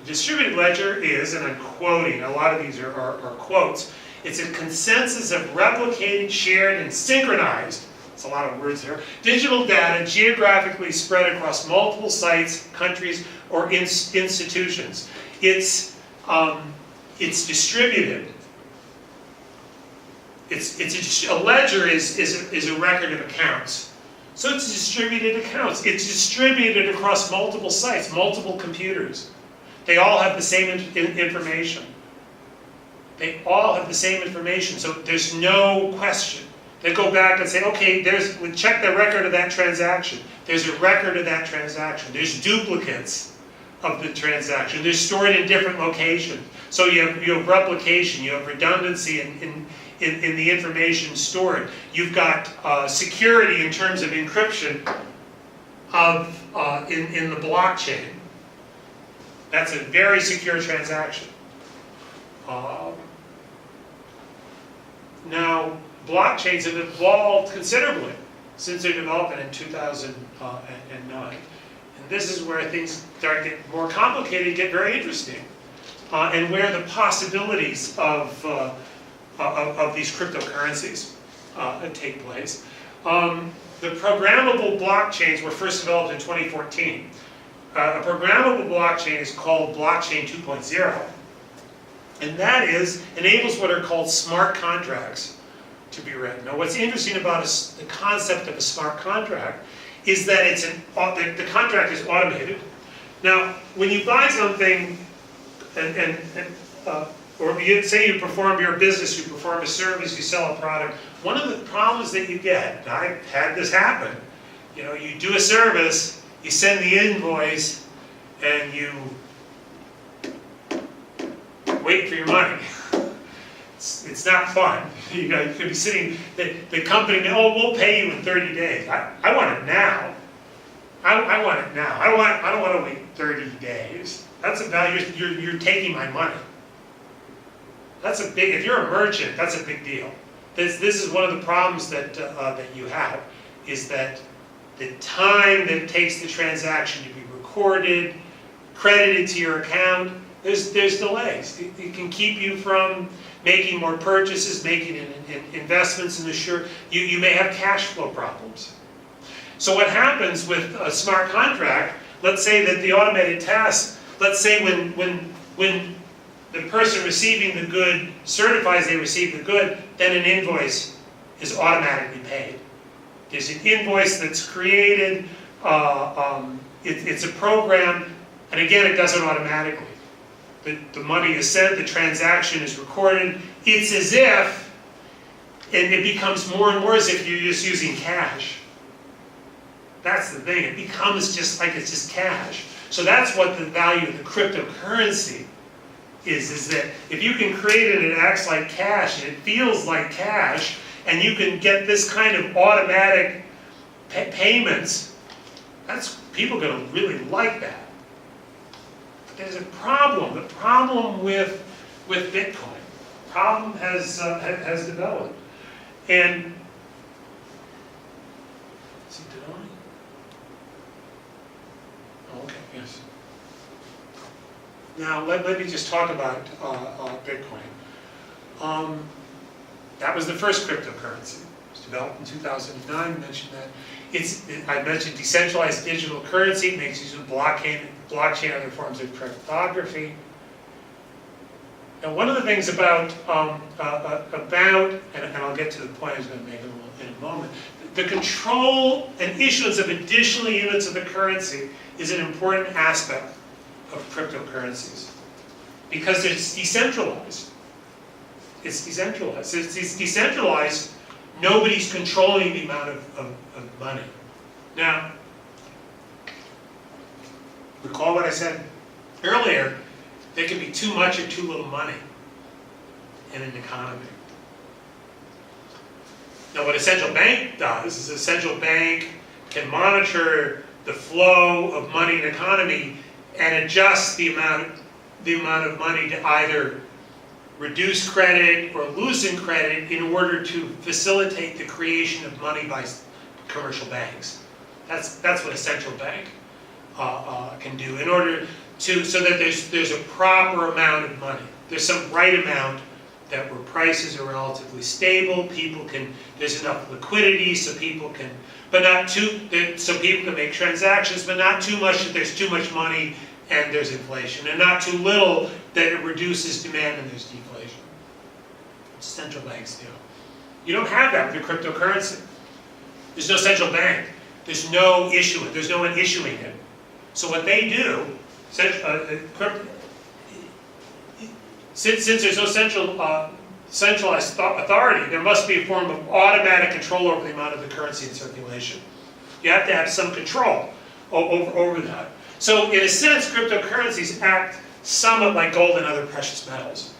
A distributed ledger is, and I'm quoting, a lot of these are quotes, it's a consensus of replicated, shared, and synchronized, it's a lot of words there, digital data geographically spread across multiple sites, countries, or institutions. It's it's distributed. A ledger is a record of accounts. So it's distributed accounts. It's distributed across multiple sites, multiple computers. They all have the same information. They all have the same information, so there's no question. They go back and say, okay, we check the record of that transaction. There's a record of that transaction. There's duplicates of the transaction. They're stored in different locations. So you have replication, you have redundancy in the information stored. You've got security in terms of encryption in the blockchain. That's a very secure transaction. Now, blockchains have evolved considerably since their development in 2009. And this is where things start to get more complicated, get very interesting, and where the possibilities of these cryptocurrencies take place. The programmable blockchains were first developed in 2014. A programmable blockchain is called Blockchain 2.0. And that enables what are called smart contracts to be written. Now what's interesting about the concept of a smart contract is that the contract is automated. Now when you buy something or say you perform your business, you perform a service, you sell a product, one of the problems that you get, and I've had this happen, you do a service, you send the invoice, and you wait for your money. It's not fun. You could be sitting, the company, we'll pay you in 30 days. I want it now. I want it now. I don't want to wait 30 days. That's about, you're taking my money. If you're a merchant, that's a big deal. This is one of the problems that you have, is that the time that it takes the transaction to be recorded, credited to your account, there's delays. It can keep you from making more purchases, making investments in the sure. You may have cash flow problems. So what happens with a smart contract, let's say that the automated task, let's say when the person receiving the good certifies they received the good, then an invoice is automatically paid. There's an invoice that's created, it's a program, and again, it does it automatically. The money is sent, the transaction is recorded. It's as if, and it becomes more and more as if you're just using cash. That's the thing, it becomes just like it's just cash. So that's what the value of the cryptocurrency is that if you can create it and it acts like cash, and it feels like cash, and you can get this kind of automatic payments, people are going to really like that. But there's a problem. The problem with Bitcoin. The problem has developed. And did I? Oh, okay, yes. Now let me just talk about Bitcoin. That was the first cryptocurrency. It was developed in 2009. I mentioned that. I mentioned decentralized digital currency. It makes use of blockchain, other forms of cryptography. Now, one of the things about and I'll get to the point I was going to make in a moment, the control and issuance of additional units of the currency is an important aspect of cryptocurrencies because it's decentralized. It's decentralized. It's decentralized. Nobody's controlling the amount of money. Now, recall what I said earlier, there can be too much or too little money in an economy. Now what a central bank does is a central bank can monitor the flow of money in the economy and adjust the amount of money to either reduce credit or loosen credit in order to facilitate the creation of money by commercial banks. That's what a central bank can do in order to, so that there's a proper amount of money. There's some right amount that where prices are relatively stable, there's enough liquidity so people can, but not too, so people can make transactions, but not too much that there's too much money and there's inflation, and not too little that it reduces demand and there's deflation. Central banks do. You don't have that with your cryptocurrency. There's no central bank. There's no issuing. There's no one issuing it. So what they do, since there's no centralized authority, there must be a form of automatic control over the amount of the currency in circulation. You have to have some control over that. So in a sense, cryptocurrencies act somewhat like gold and other precious metals.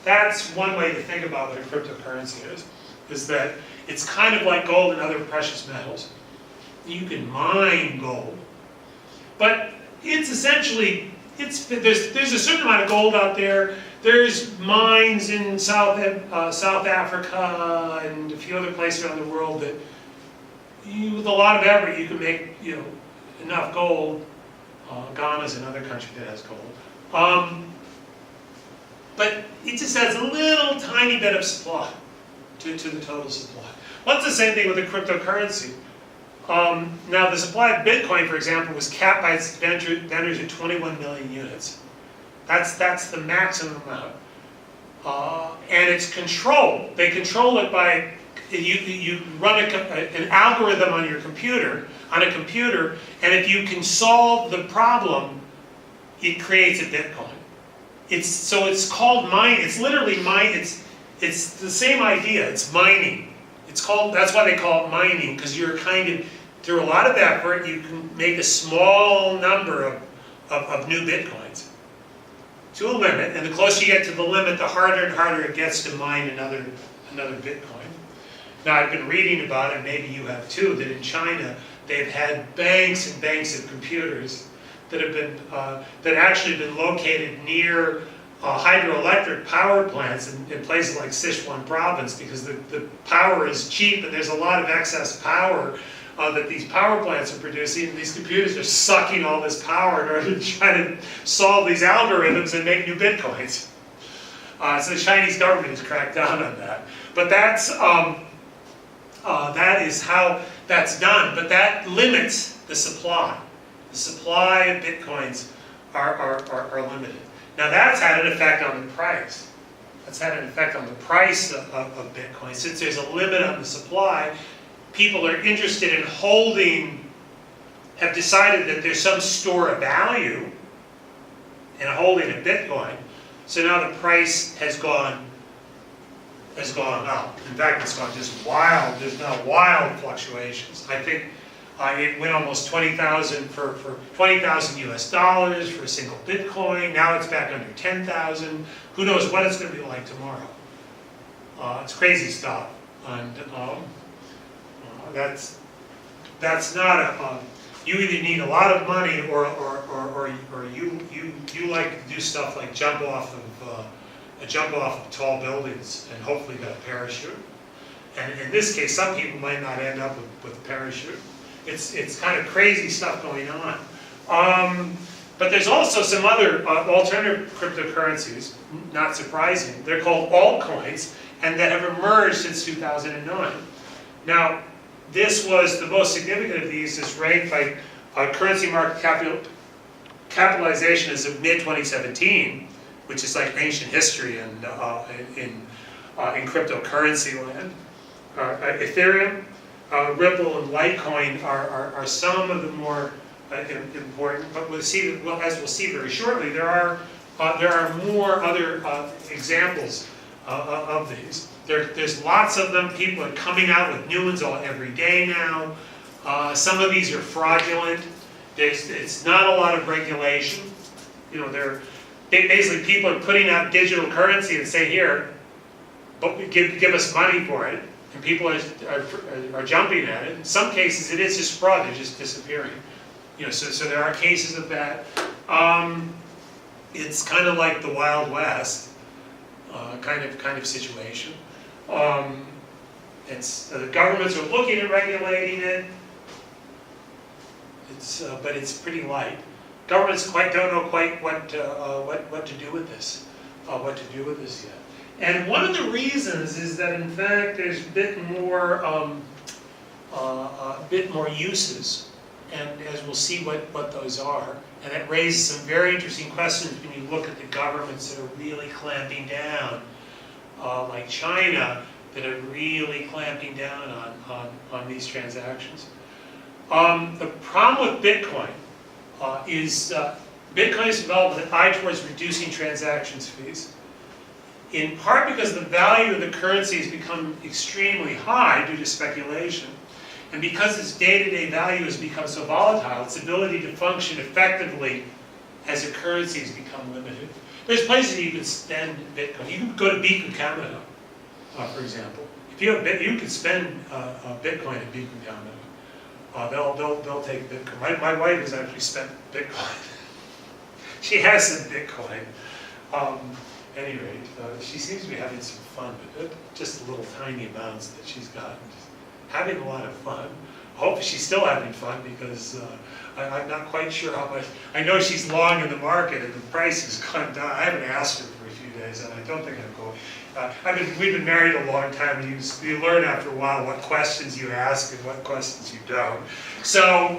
That's one way to think about what a cryptocurrency is that it's kind of like gold and other precious metals. You can mine gold, but it's essentially, there's a certain amount of gold out there. There's mines in South Africa and a few other places around the world that with a lot of effort you can make enough gold. Ghana's another country that has gold. But it just adds a little tiny bit of supply to the total supply. Well, it's the same thing with a cryptocurrency. Now, the supply of Bitcoin, for example, was capped by its vendors at 21 million units. That's the maximum amount. And it's controlled. They control it by, you run an algorithm on your computer, and if you can solve the problem, it creates a Bitcoin. It's called mining. It's literally mining. It's the same idea. It's mining. That's why they call it mining, because you're kind of, through a lot of effort, you can make a small number of new Bitcoins to a limit, and the closer you get to the limit, the harder and harder it gets to mine another Bitcoin. Now, I've been reading about it, maybe you have too, that in China, they've had banks and banks of computers that have been that actually been located near hydroelectric power plants in places like Sichuan province, because the power is cheap and there's a lot of excess power that these power plants are producing, and these computers are sucking all this power in order to try to solve these algorithms and make new Bitcoins. So the Chinese government has cracked down on that. But that is how that's done, but that limits the supply. The supply of Bitcoins are limited. Now that's had an effect on the price. That's had an effect on the price of Bitcoin. Since there's a limit on the supply, people are interested in holding, have decided that there's some store of value in holding a Bitcoin. So now the price has gone up. In fact, it's gone just wild. There's now wild fluctuations. I think it went almost 20,000 for 20,000 US dollars for a single Bitcoin. Now it's back under 10,000. Who knows what it's going to be like tomorrow? It's crazy stuff, and that's not a. You either need a lot of money, or you like to do stuff like jump off of tall buildings and hopefully get a parachute. And in this case, some people might not end up with a parachute. It's kind of crazy stuff going on. But there's also some other alternative cryptocurrencies, not surprising. They're called altcoins, and that have emerged since 2009. Now, this was the most significant of these, is ranked by currency market capitalization as of mid-2017, which is like ancient history in cryptocurrency land. Ethereum, Ripple, and Litecoin are some of the more important, but as we'll see very shortly, there are more other examples of these. There's lots of them. People are coming out with new ones every day now. Some of these are fraudulent. It's not a lot of regulation. Basically people are putting out digital currency and say, here, but give us money for it. And people are jumping at it. In some cases, it is just fraud. They're just disappearing. So there are cases of that. It's kind of like the Wild West kind of situation. The governments are looking at regulating it. But it's pretty light. Governments don't know quite what to do with this. Yet. And one of the reasons is that, in fact, there's a bit more uses and as we'll see what those are. And that raises some very interesting questions when you look at the governments that are really clamping down, like China, that are really clamping down on these transactions. The problem with Bitcoin is Bitcoin is developed with an eye towards reducing transactions fees. In part because the value of the currency has become extremely high due to speculation. And because its day-to-day value has become so volatile, its ability to function effectively as a currency has become limited. There's places you can spend Bitcoin. You can go to Beacon, Canada, for example. If you have you can spend Bitcoin at Beacon, Canada. They'll take Bitcoin. My wife has actually spent Bitcoin. She has some Bitcoin. At any rate, she seems to be having some fun with it. Just little tiny amounts that she's gotten. Having a lot of fun. I hope she's still having fun because I'm not quite sure how much. I know she's long in the market and the price has gone down. I haven't asked her for a few days and I don't think I'm going. We've been married a long time and you learn after a while what questions you ask and what questions you don't. So,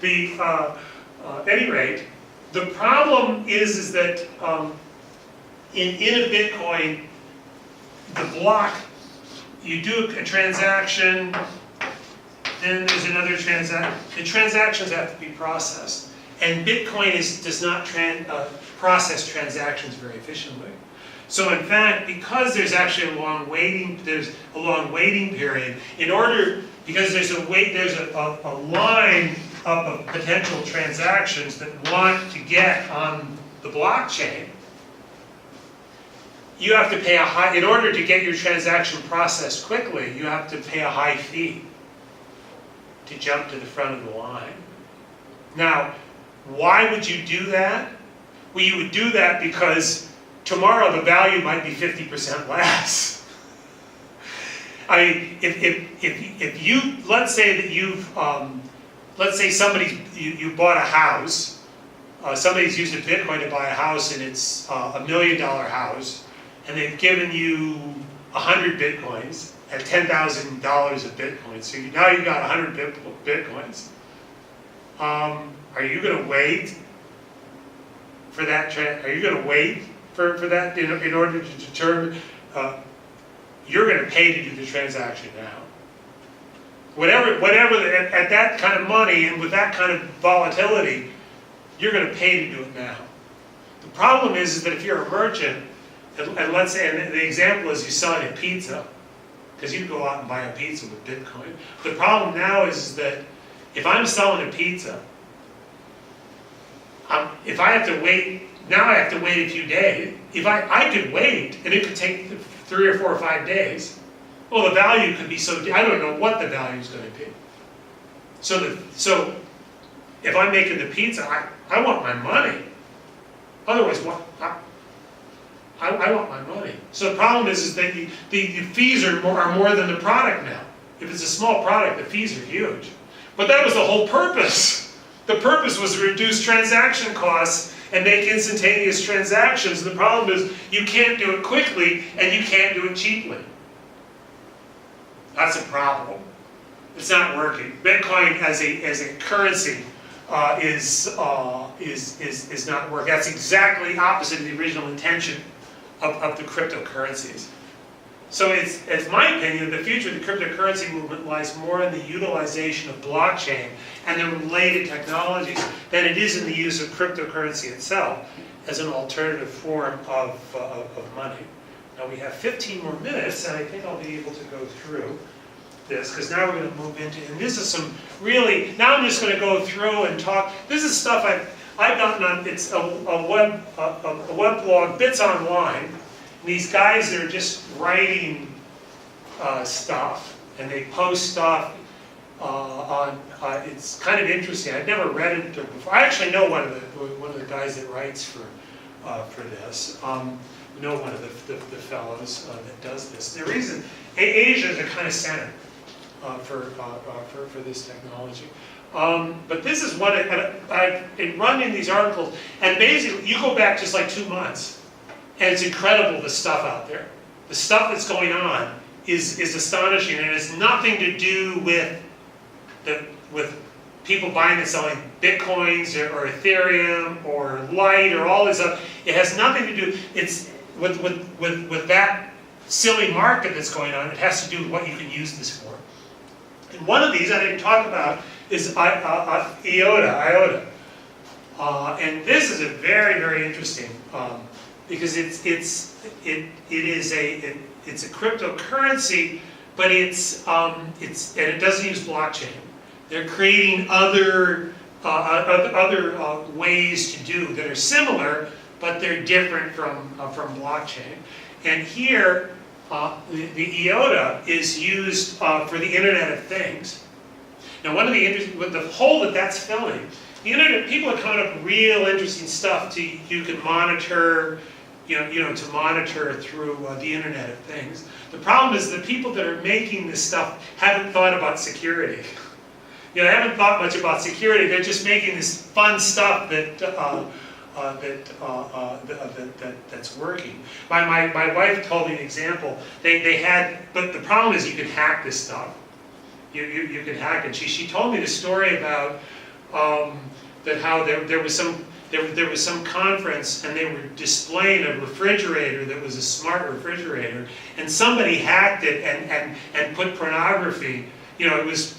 at any rate, the problem is that in a Bitcoin, the block, you do a transaction, then there's another transaction. The transactions have to be processed. And Bitcoin does not process transactions very efficiently. So in fact, because there's actually a long waiting period, because there's a line up of potential transactions that want to get on the blockchain, you have to pay in order to get your transaction processed quickly, you have to pay a high fee to jump to the front of the line. Now, why would you do that? Well, you would do that because tomorrow the value might be 50% less. I mean, if you, let's say that let's say you bought a house, somebody's used a Bitcoin to buy a house and it's $1 million house, and they've given you 100 Bitcoins at $10,000 of Bitcoin. So now you've got 100 Bitcoins. Are you going to wait for that? Are you going to wait for that in order to determine? You're going to pay to do the transaction now. Whatever at that kind of money and with that kind of volatility, you're going to pay to do it now. The problem is that if you're a merchant, and let's say, and the example is you selling a pizza, because you can go out and buy a pizza with Bitcoin. The problem now is that if I'm selling a pizza, if I have to wait, now I have to wait a few days. If I could wait, and it could take 3 or 4 or 5 days, well, the value could be so, I don't know what the value is going to be. So if I'm making the pizza, I want my money. Otherwise, what? I want my money. So the problem is that the fees are more than the product now. If it's a small product, the fees are huge. But that was the whole purpose. The purpose was to reduce transaction costs and make instantaneous transactions. The problem is you can't do it quickly and you can't do it cheaply. That's a problem. It's not working. Bitcoin as a currency is not working. That's exactly opposite of the original intention of the cryptocurrencies. So it's my opinion, the future of the cryptocurrency movement lies more in the utilization of blockchain and the related technologies than it is in the use of cryptocurrency itself as an alternative form of money. Now we have 15 more minutes, and I think I'll be able to go through this, because now we're going to move into, and this is some really, now I'm just going to go through and talk, this is stuff I've gotten on, it's a web blog, Bits Online, and these guys that are just writing stuff, and they post stuff on, it's kind of interesting. I've never read it before. I actually know one of the guys that writes for this. I know one of the fellows that does this. The reason, Asia is a kind of center for this technology. But this is what I've been running these articles, and basically you go back just like 2 months, and it's incredible the stuff out there. The stuff that's going on is astonishing, and it has nothing to do with people buying and selling Bitcoins or Ethereum or Light or all this stuff. It has nothing to do, it's with that silly market that's going on. It has to do with what you can use this for. And one of these I didn't talk about is IOTA. And this is a very, very interesting because it's a cryptocurrency, but and it doesn't use blockchain. They're creating other ways to do that are similar, but they're different from blockchain. And here, the IOTA is used for the Internet of Things. Now, one of the hole that's filling, the internet, people are coming up with real interesting stuff you can monitor, to monitor through the Internet of Things. The problem is the people that are making this stuff haven't thought about security. They haven't thought much about security. They're just making this fun stuff that's working. My wife told me an example. They had, but the problem is you can hack this stuff. You can hack it. She told me the story about that how there was some conference and they were displaying a refrigerator that was a smart refrigerator, and somebody hacked it and put pornography. It was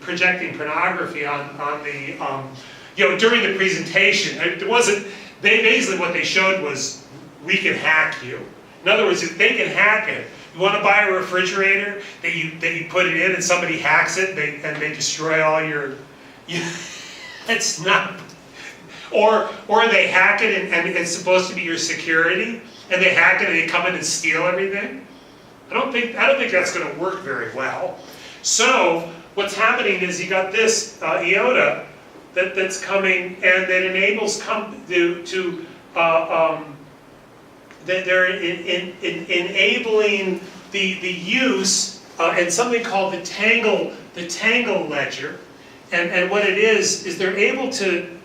projecting pornography on the during the presentation. It wasn't. Basically what they showed was we can hack you. In other words, if they can hack it. You want to buy a refrigerator that you put it in and somebody hacks it and they destroy all your. It's not. Or they hack it and it's supposed to be your security, and they hack it and they come in and steal everything. I don't think that's going to work very well. So what's happening is you got this IOTA that's coming and that enables that they're enabling the use and something called the Tangle ledger, and what it is they're able to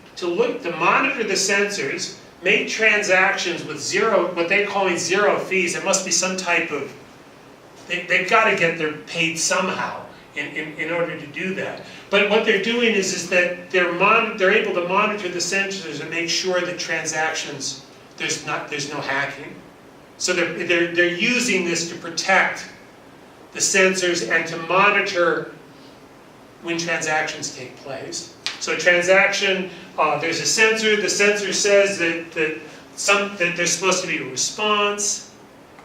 monitor the sensors, make transactions with what they're calling zero fees. There must be some type of they've got to get their paid somehow in order to do that. But what they're doing is that they're able to monitor the sensors and make sure that transactions. There's no hacking, so they're using this to protect the sensors and to monitor when transactions take place. So a transaction, there's a sensor. The sensor says that there's supposed to be a response.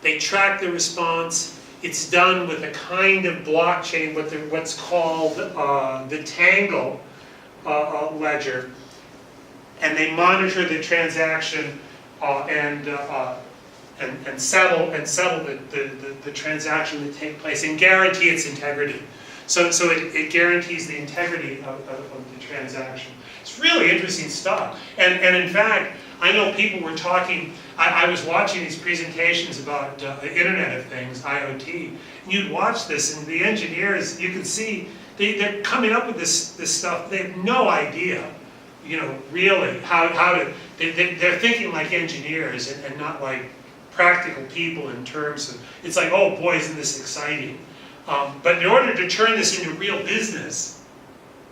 They track the response. It's done with a kind of blockchain, what's called the Tangle ledger, and they monitor the transaction. And settle the transaction that take place and guarantee its integrity. So it guarantees the integrity of the transaction. It's really interesting stuff. And in fact, I know people were talking. I was watching these presentations about the Internet of Things, IoT. And you'd watch this, and the engineers, you can see they're coming up with this stuff. They have no idea. Really, how to, they're thinking like engineers and not like practical people in terms of, it's like, oh boy, isn't this exciting. But in order to turn this into real business,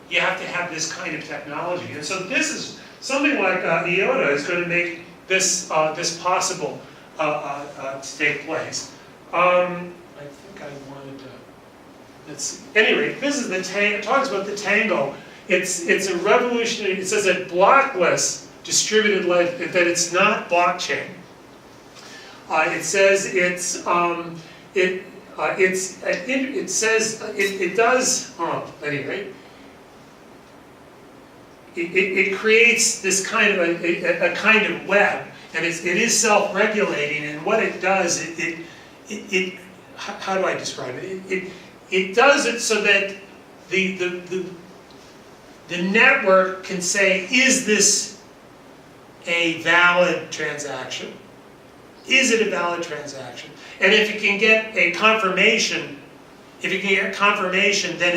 you have to have this kind of technology. And so this is, something like IOTA is going to make this possible to take place. I think I wanted to, let's see. Anyway, this is it talks about the Tango. It's a revolutionary. It says a blockless distributed ledger, that it's not blockchain. It says it says it does. Anyway, it creates this kind of a kind of web, and it is self-regulating. And what it does, it how do I describe it? It does it so that the network can say, is this a valid transaction? Is it a valid transaction? And if it can get a confirmation, then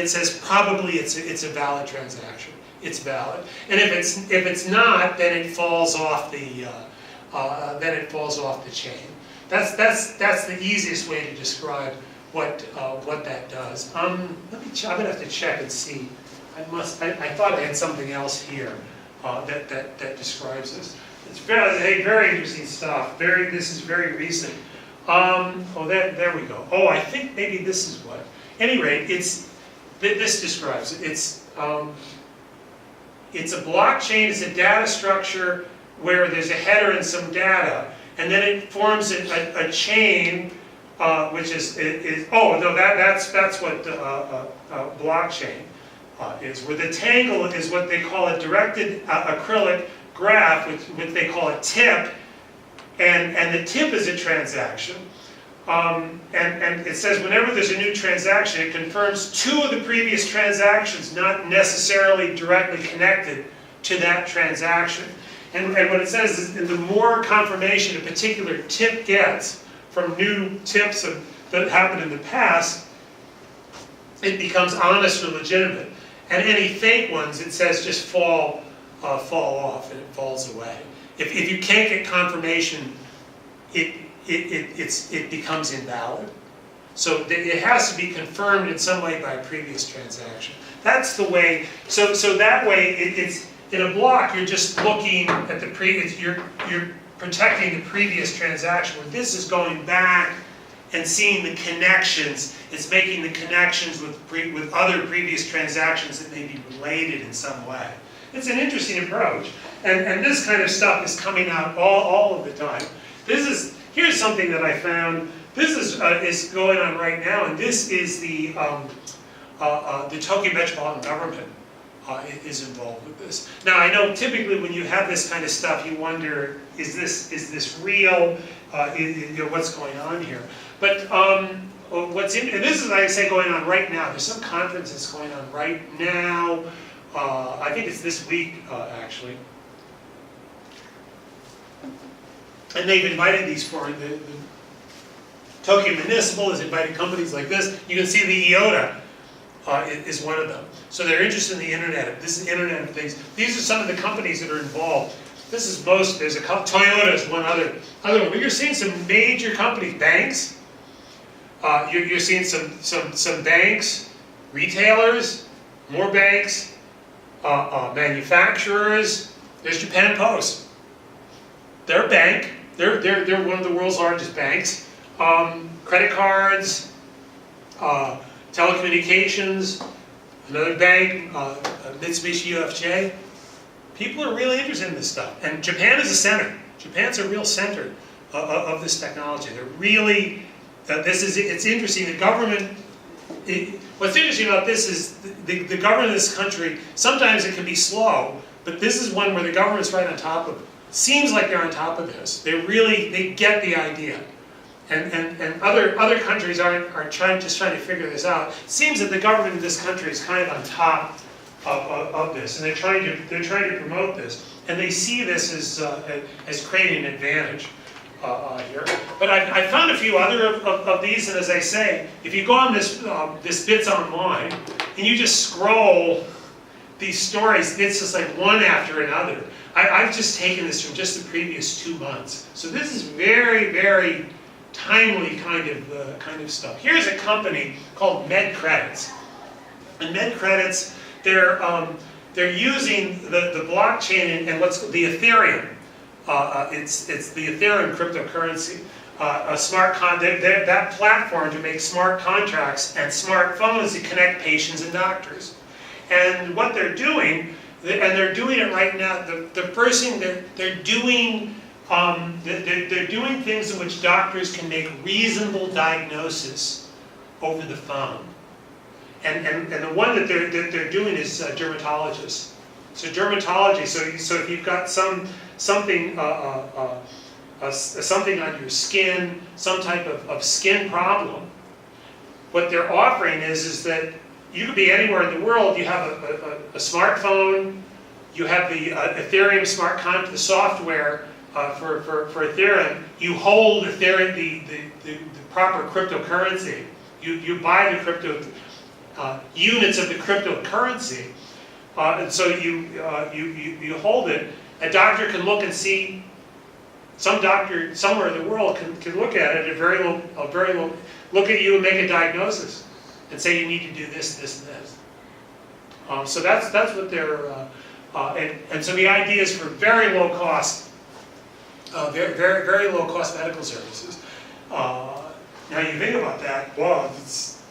it says probably it's a valid transaction. It's valid. And if it's not, then it falls off the chain. That's the easiest way to describe what that does. I'm gonna have to check and see. I thought I had something else here that describes this. It's very interesting stuff. This is very recent. There we go. Oh, I think maybe this is what. At any rate, this describes it. It's a blockchain. It's a data structure where there's a header and some data, and then it forms a chain, which is oh no, that's what blockchain is. Where the tangle is what they call a directed acrylic graph, which they call a tip, and the tip is a transaction. And it says whenever there's a new transaction, it confirms two of the previous transactions, not necessarily directly connected to that transaction. And what it says is the more confirmation a particular tip gets from new tips that happened in the past, it becomes honest or legitimate. And any fake ones, it says, just fall off and it falls away. If you can't get confirmation, it becomes invalid. So it has to be confirmed in some way by a previous transaction. That's the way. So that way, it's in a block. You're just looking at the previous. You're protecting the previous transaction. Where this is going back and seeing the connections. It's making the connections with other previous transactions that may be related in some way. It's an interesting approach, and this kind of stuff is coming out all of the time. Here's something that I found. This is going on right now, and this is the Tokyo Metropolitan Government is involved with this. Now I know typically when you have this kind of stuff, you wonder, is this real? What's going on here? But and this is, like I say, going on right now. There's some conference that's going on right now. I think it's this week, actually. And they've invited these foreign, the Tokyo Municipal has invited companies like this. You can see the IOTA is one of them. So they're interested in the Internet. This is Internet of Things. These are some of the companies that are involved. This is most, there's a couple, Toyota is one other one. But you're seeing some major companies, banks. You're seeing some banks, retailers, more banks, manufacturers. There's Japan Post. They're a bank. They're one of the world's largest banks. Credit cards, telecommunications, another bank, Mitsubishi UFJ. People are really interested in this stuff. And Japan is a center. Japan's a real center of this technology. They're really, it's interesting. The government, what's interesting about this is the government of this country, sometimes it can be slow, but this is one where the government's right on top of it. Seems like they're on top of this. They get the idea. And other countries are trying to figure this out. It seems that the government of this country is kind of on top of this, and they're trying to promote this, and they see this as creating an advantage here. But I found a few other of these, and as I say, if you go on this Bits Online and you just scroll these stories, it's just like one after another. I've just taken this from just the previous 2 months, so this is very, very timely kind of stuff. Here's a company called MedCredits, and MedCredits, they're using the blockchain and what's the Ethereum. It's the Ethereum cryptocurrency. That platform to make smart contracts and smartphones to connect patients and doctors. And what they're doing, and they're doing it right now. The first thing they're doing. They're doing things in which doctors can make reasonable diagnosis over the phone, and the one that they're doing is dermatologists. So dermatology. So if you've got something on your skin, some type of skin problem, what they're offering is that you could be anywhere in the world. You have a smartphone. You have the Ethereum smart contract, the software. For Ethereum, you hold Ethereum, the proper cryptocurrency. You buy the crypto units of the cryptocurrency, and so you hold it. A doctor can look and see. Some doctor somewhere in the world can look at it at a very low, look at you and make a diagnosis, and say you need to do this, this, and this. So that's what they're, and so the idea is for very low cost, very low cost medical services. Now you think about that, well, it's,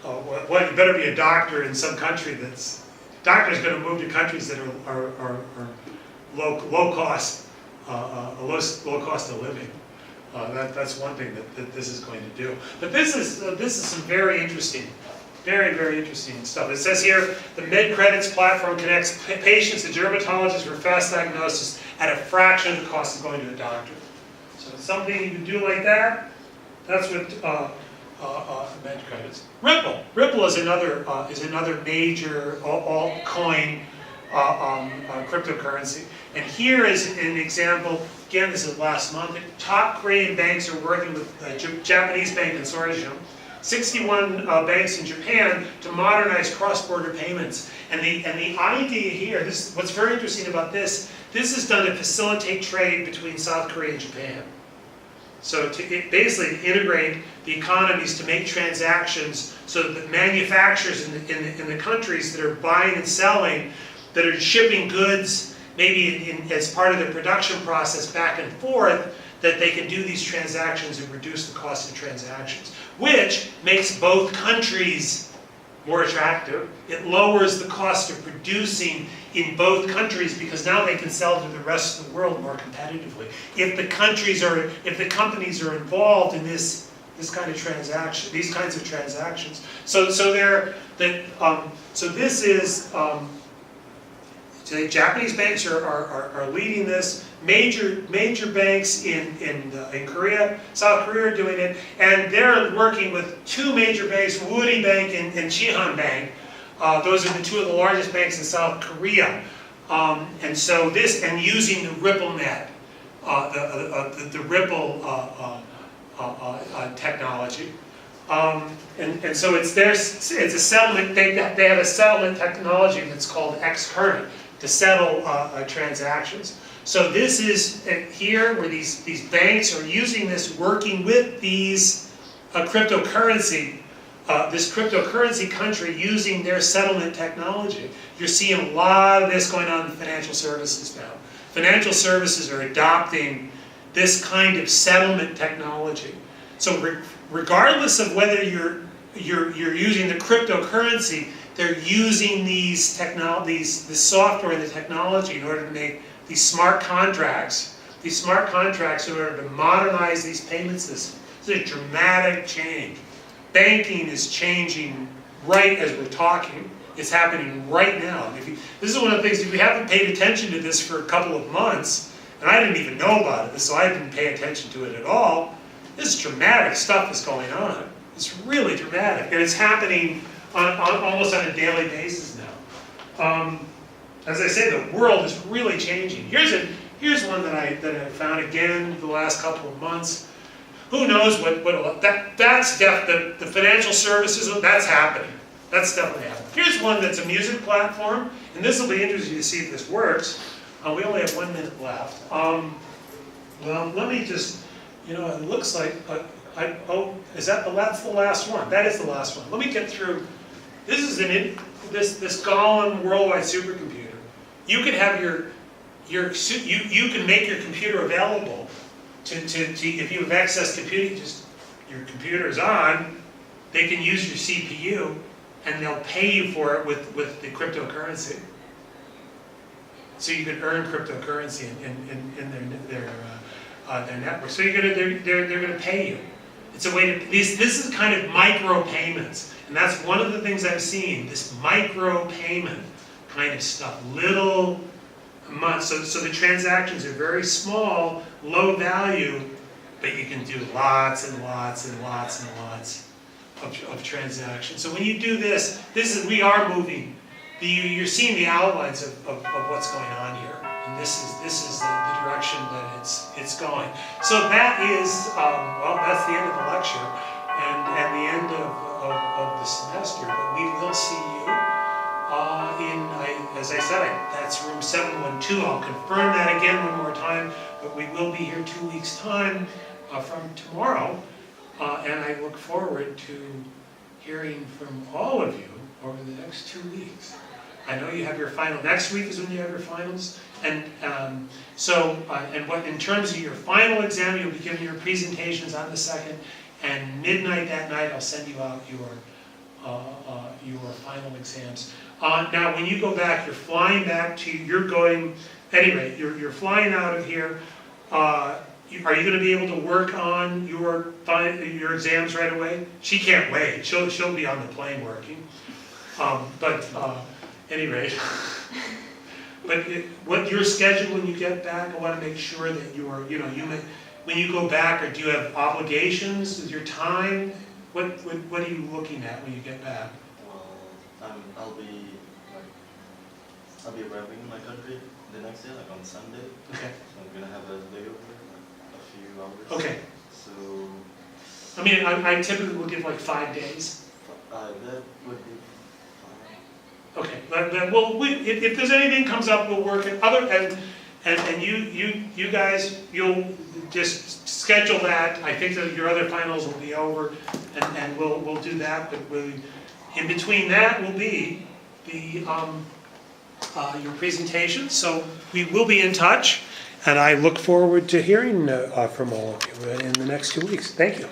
well, you better be a doctor in some country that's, doctors going to move to countries that are low cost, low cost of living. That's one thing that this is going to do. But this is some very interesting stuff. It says here, the MedCredits platform connects patients to dermatologists for fast diagnosis at a fraction of the cost of going to a doctor. So it's something you can do like that. That's what MedCredits. Ripple is another major altcoin cryptocurrency. And here is an example. Again, this is last month. Top Korean banks are working with a Japanese bank consortium, 61 banks in Japan, to modernize cross-border payments. And the idea here, what's very interesting about this is done to facilitate trade between South Korea and Japan. So to basically integrate the economies to make transactions so that the manufacturers in the countries that are buying and selling, that are shipping goods, maybe as part of the production process back and forth, that they can do these transactions and reduce the cost of transactions, which makes both countries more attractive. It lowers the cost of producing in both countries because now they can sell to the rest of the world more competitively. If the companies are involved in this kind of transaction, these kinds of transactions, so this is. So the Japanese banks are leading this. Major banks in Korea, South Korea are doing it, and they're working with two major banks, Woori Bank and Chihan Bank. Those are the two of the largest banks in South Korea. And so using the RippleNet, the Ripple technology. And so it's a settlement. They have a settlement technology that's called Xcurrent to settle transactions. So this is here where these banks are using this, working with these cryptocurrency, this cryptocurrency country using their settlement technology. You're seeing a lot of this going on in financial services now. Financial services are adopting this kind of settlement technology. So regardless of whether you're using the cryptocurrency, they're using these the software and the technology in order to make these smart contracts in order to modernize these payment systems. It's a dramatic change. Banking is changing right as we're talking. It's happening right now. This is one of the things, if you haven't paid attention to this for a couple of months, and I didn't even know about it, so I didn't pay attention to it at all, this dramatic stuff is going on. It's really dramatic, and it's happening almost on a daily basis now. As I say, the world is really changing. Here's one that I found again the last couple of months. Who knows the financial services, that's happening. That's definitely happening. Here's one that's a music platform, and this will be interesting to see if this works. We only have 1 minute left. Well, let me just, it looks like, that's the last one. That is the last one. Let me get through. This is this Golem worldwide supercomputer. You can have you can make your computer available to if you have access to computing, just your computer is on, they can use your CPU and they'll pay you for it with the cryptocurrency. So you can earn cryptocurrency in their network. So they're gonna pay you. It's a way to this is kind of micro payments, and that's one of the things I'm seeing. This micro payment kind of stuff, little amounts. So the transactions are very small, low value, but you can do lots and lots and lots and lots of transactions. So when you do this, we are moving. You're seeing the outlines of what's going on here. And this is the direction that it's going. So that is, that's the end of the lecture and the end of the semester. But we will see you as I said, that's room 712. I'll confirm that again one more time. But we will be here 2 weeks' time from tomorrow. And I look forward to hearing from all of you over the next 2 weeks. I know you have your final, next week is when you have your finals, and and what, in terms of your final exam, you'll be giving your presentations on the 2nd, and midnight that night, I'll send you out your final exams. Now, when you go back, you're flying back to, you're going, anyway, you're flying out of here. Are you going to be able to work on your exams right away? She can't wait. She'll be on the plane working. Anyway, what your schedule when you get back, I want to make sure that when you go back, or do you have obligations with your time? What are you looking at when you get back? Well, I'll be arriving in my country the next day, like on Sunday. Okay. So I'm gonna have a layover, like a few hours. Okay. So. I mean, I typically will give like 5 days. That would be fine. Okay. If there's anything comes up, we'll work it. And you guys, you'll just schedule that. I think that your other finals will be over, and we'll do that. But in between that will be your presentation. So we will be in touch, and I look forward to hearing from all of you in the next 2 weeks. Thank you.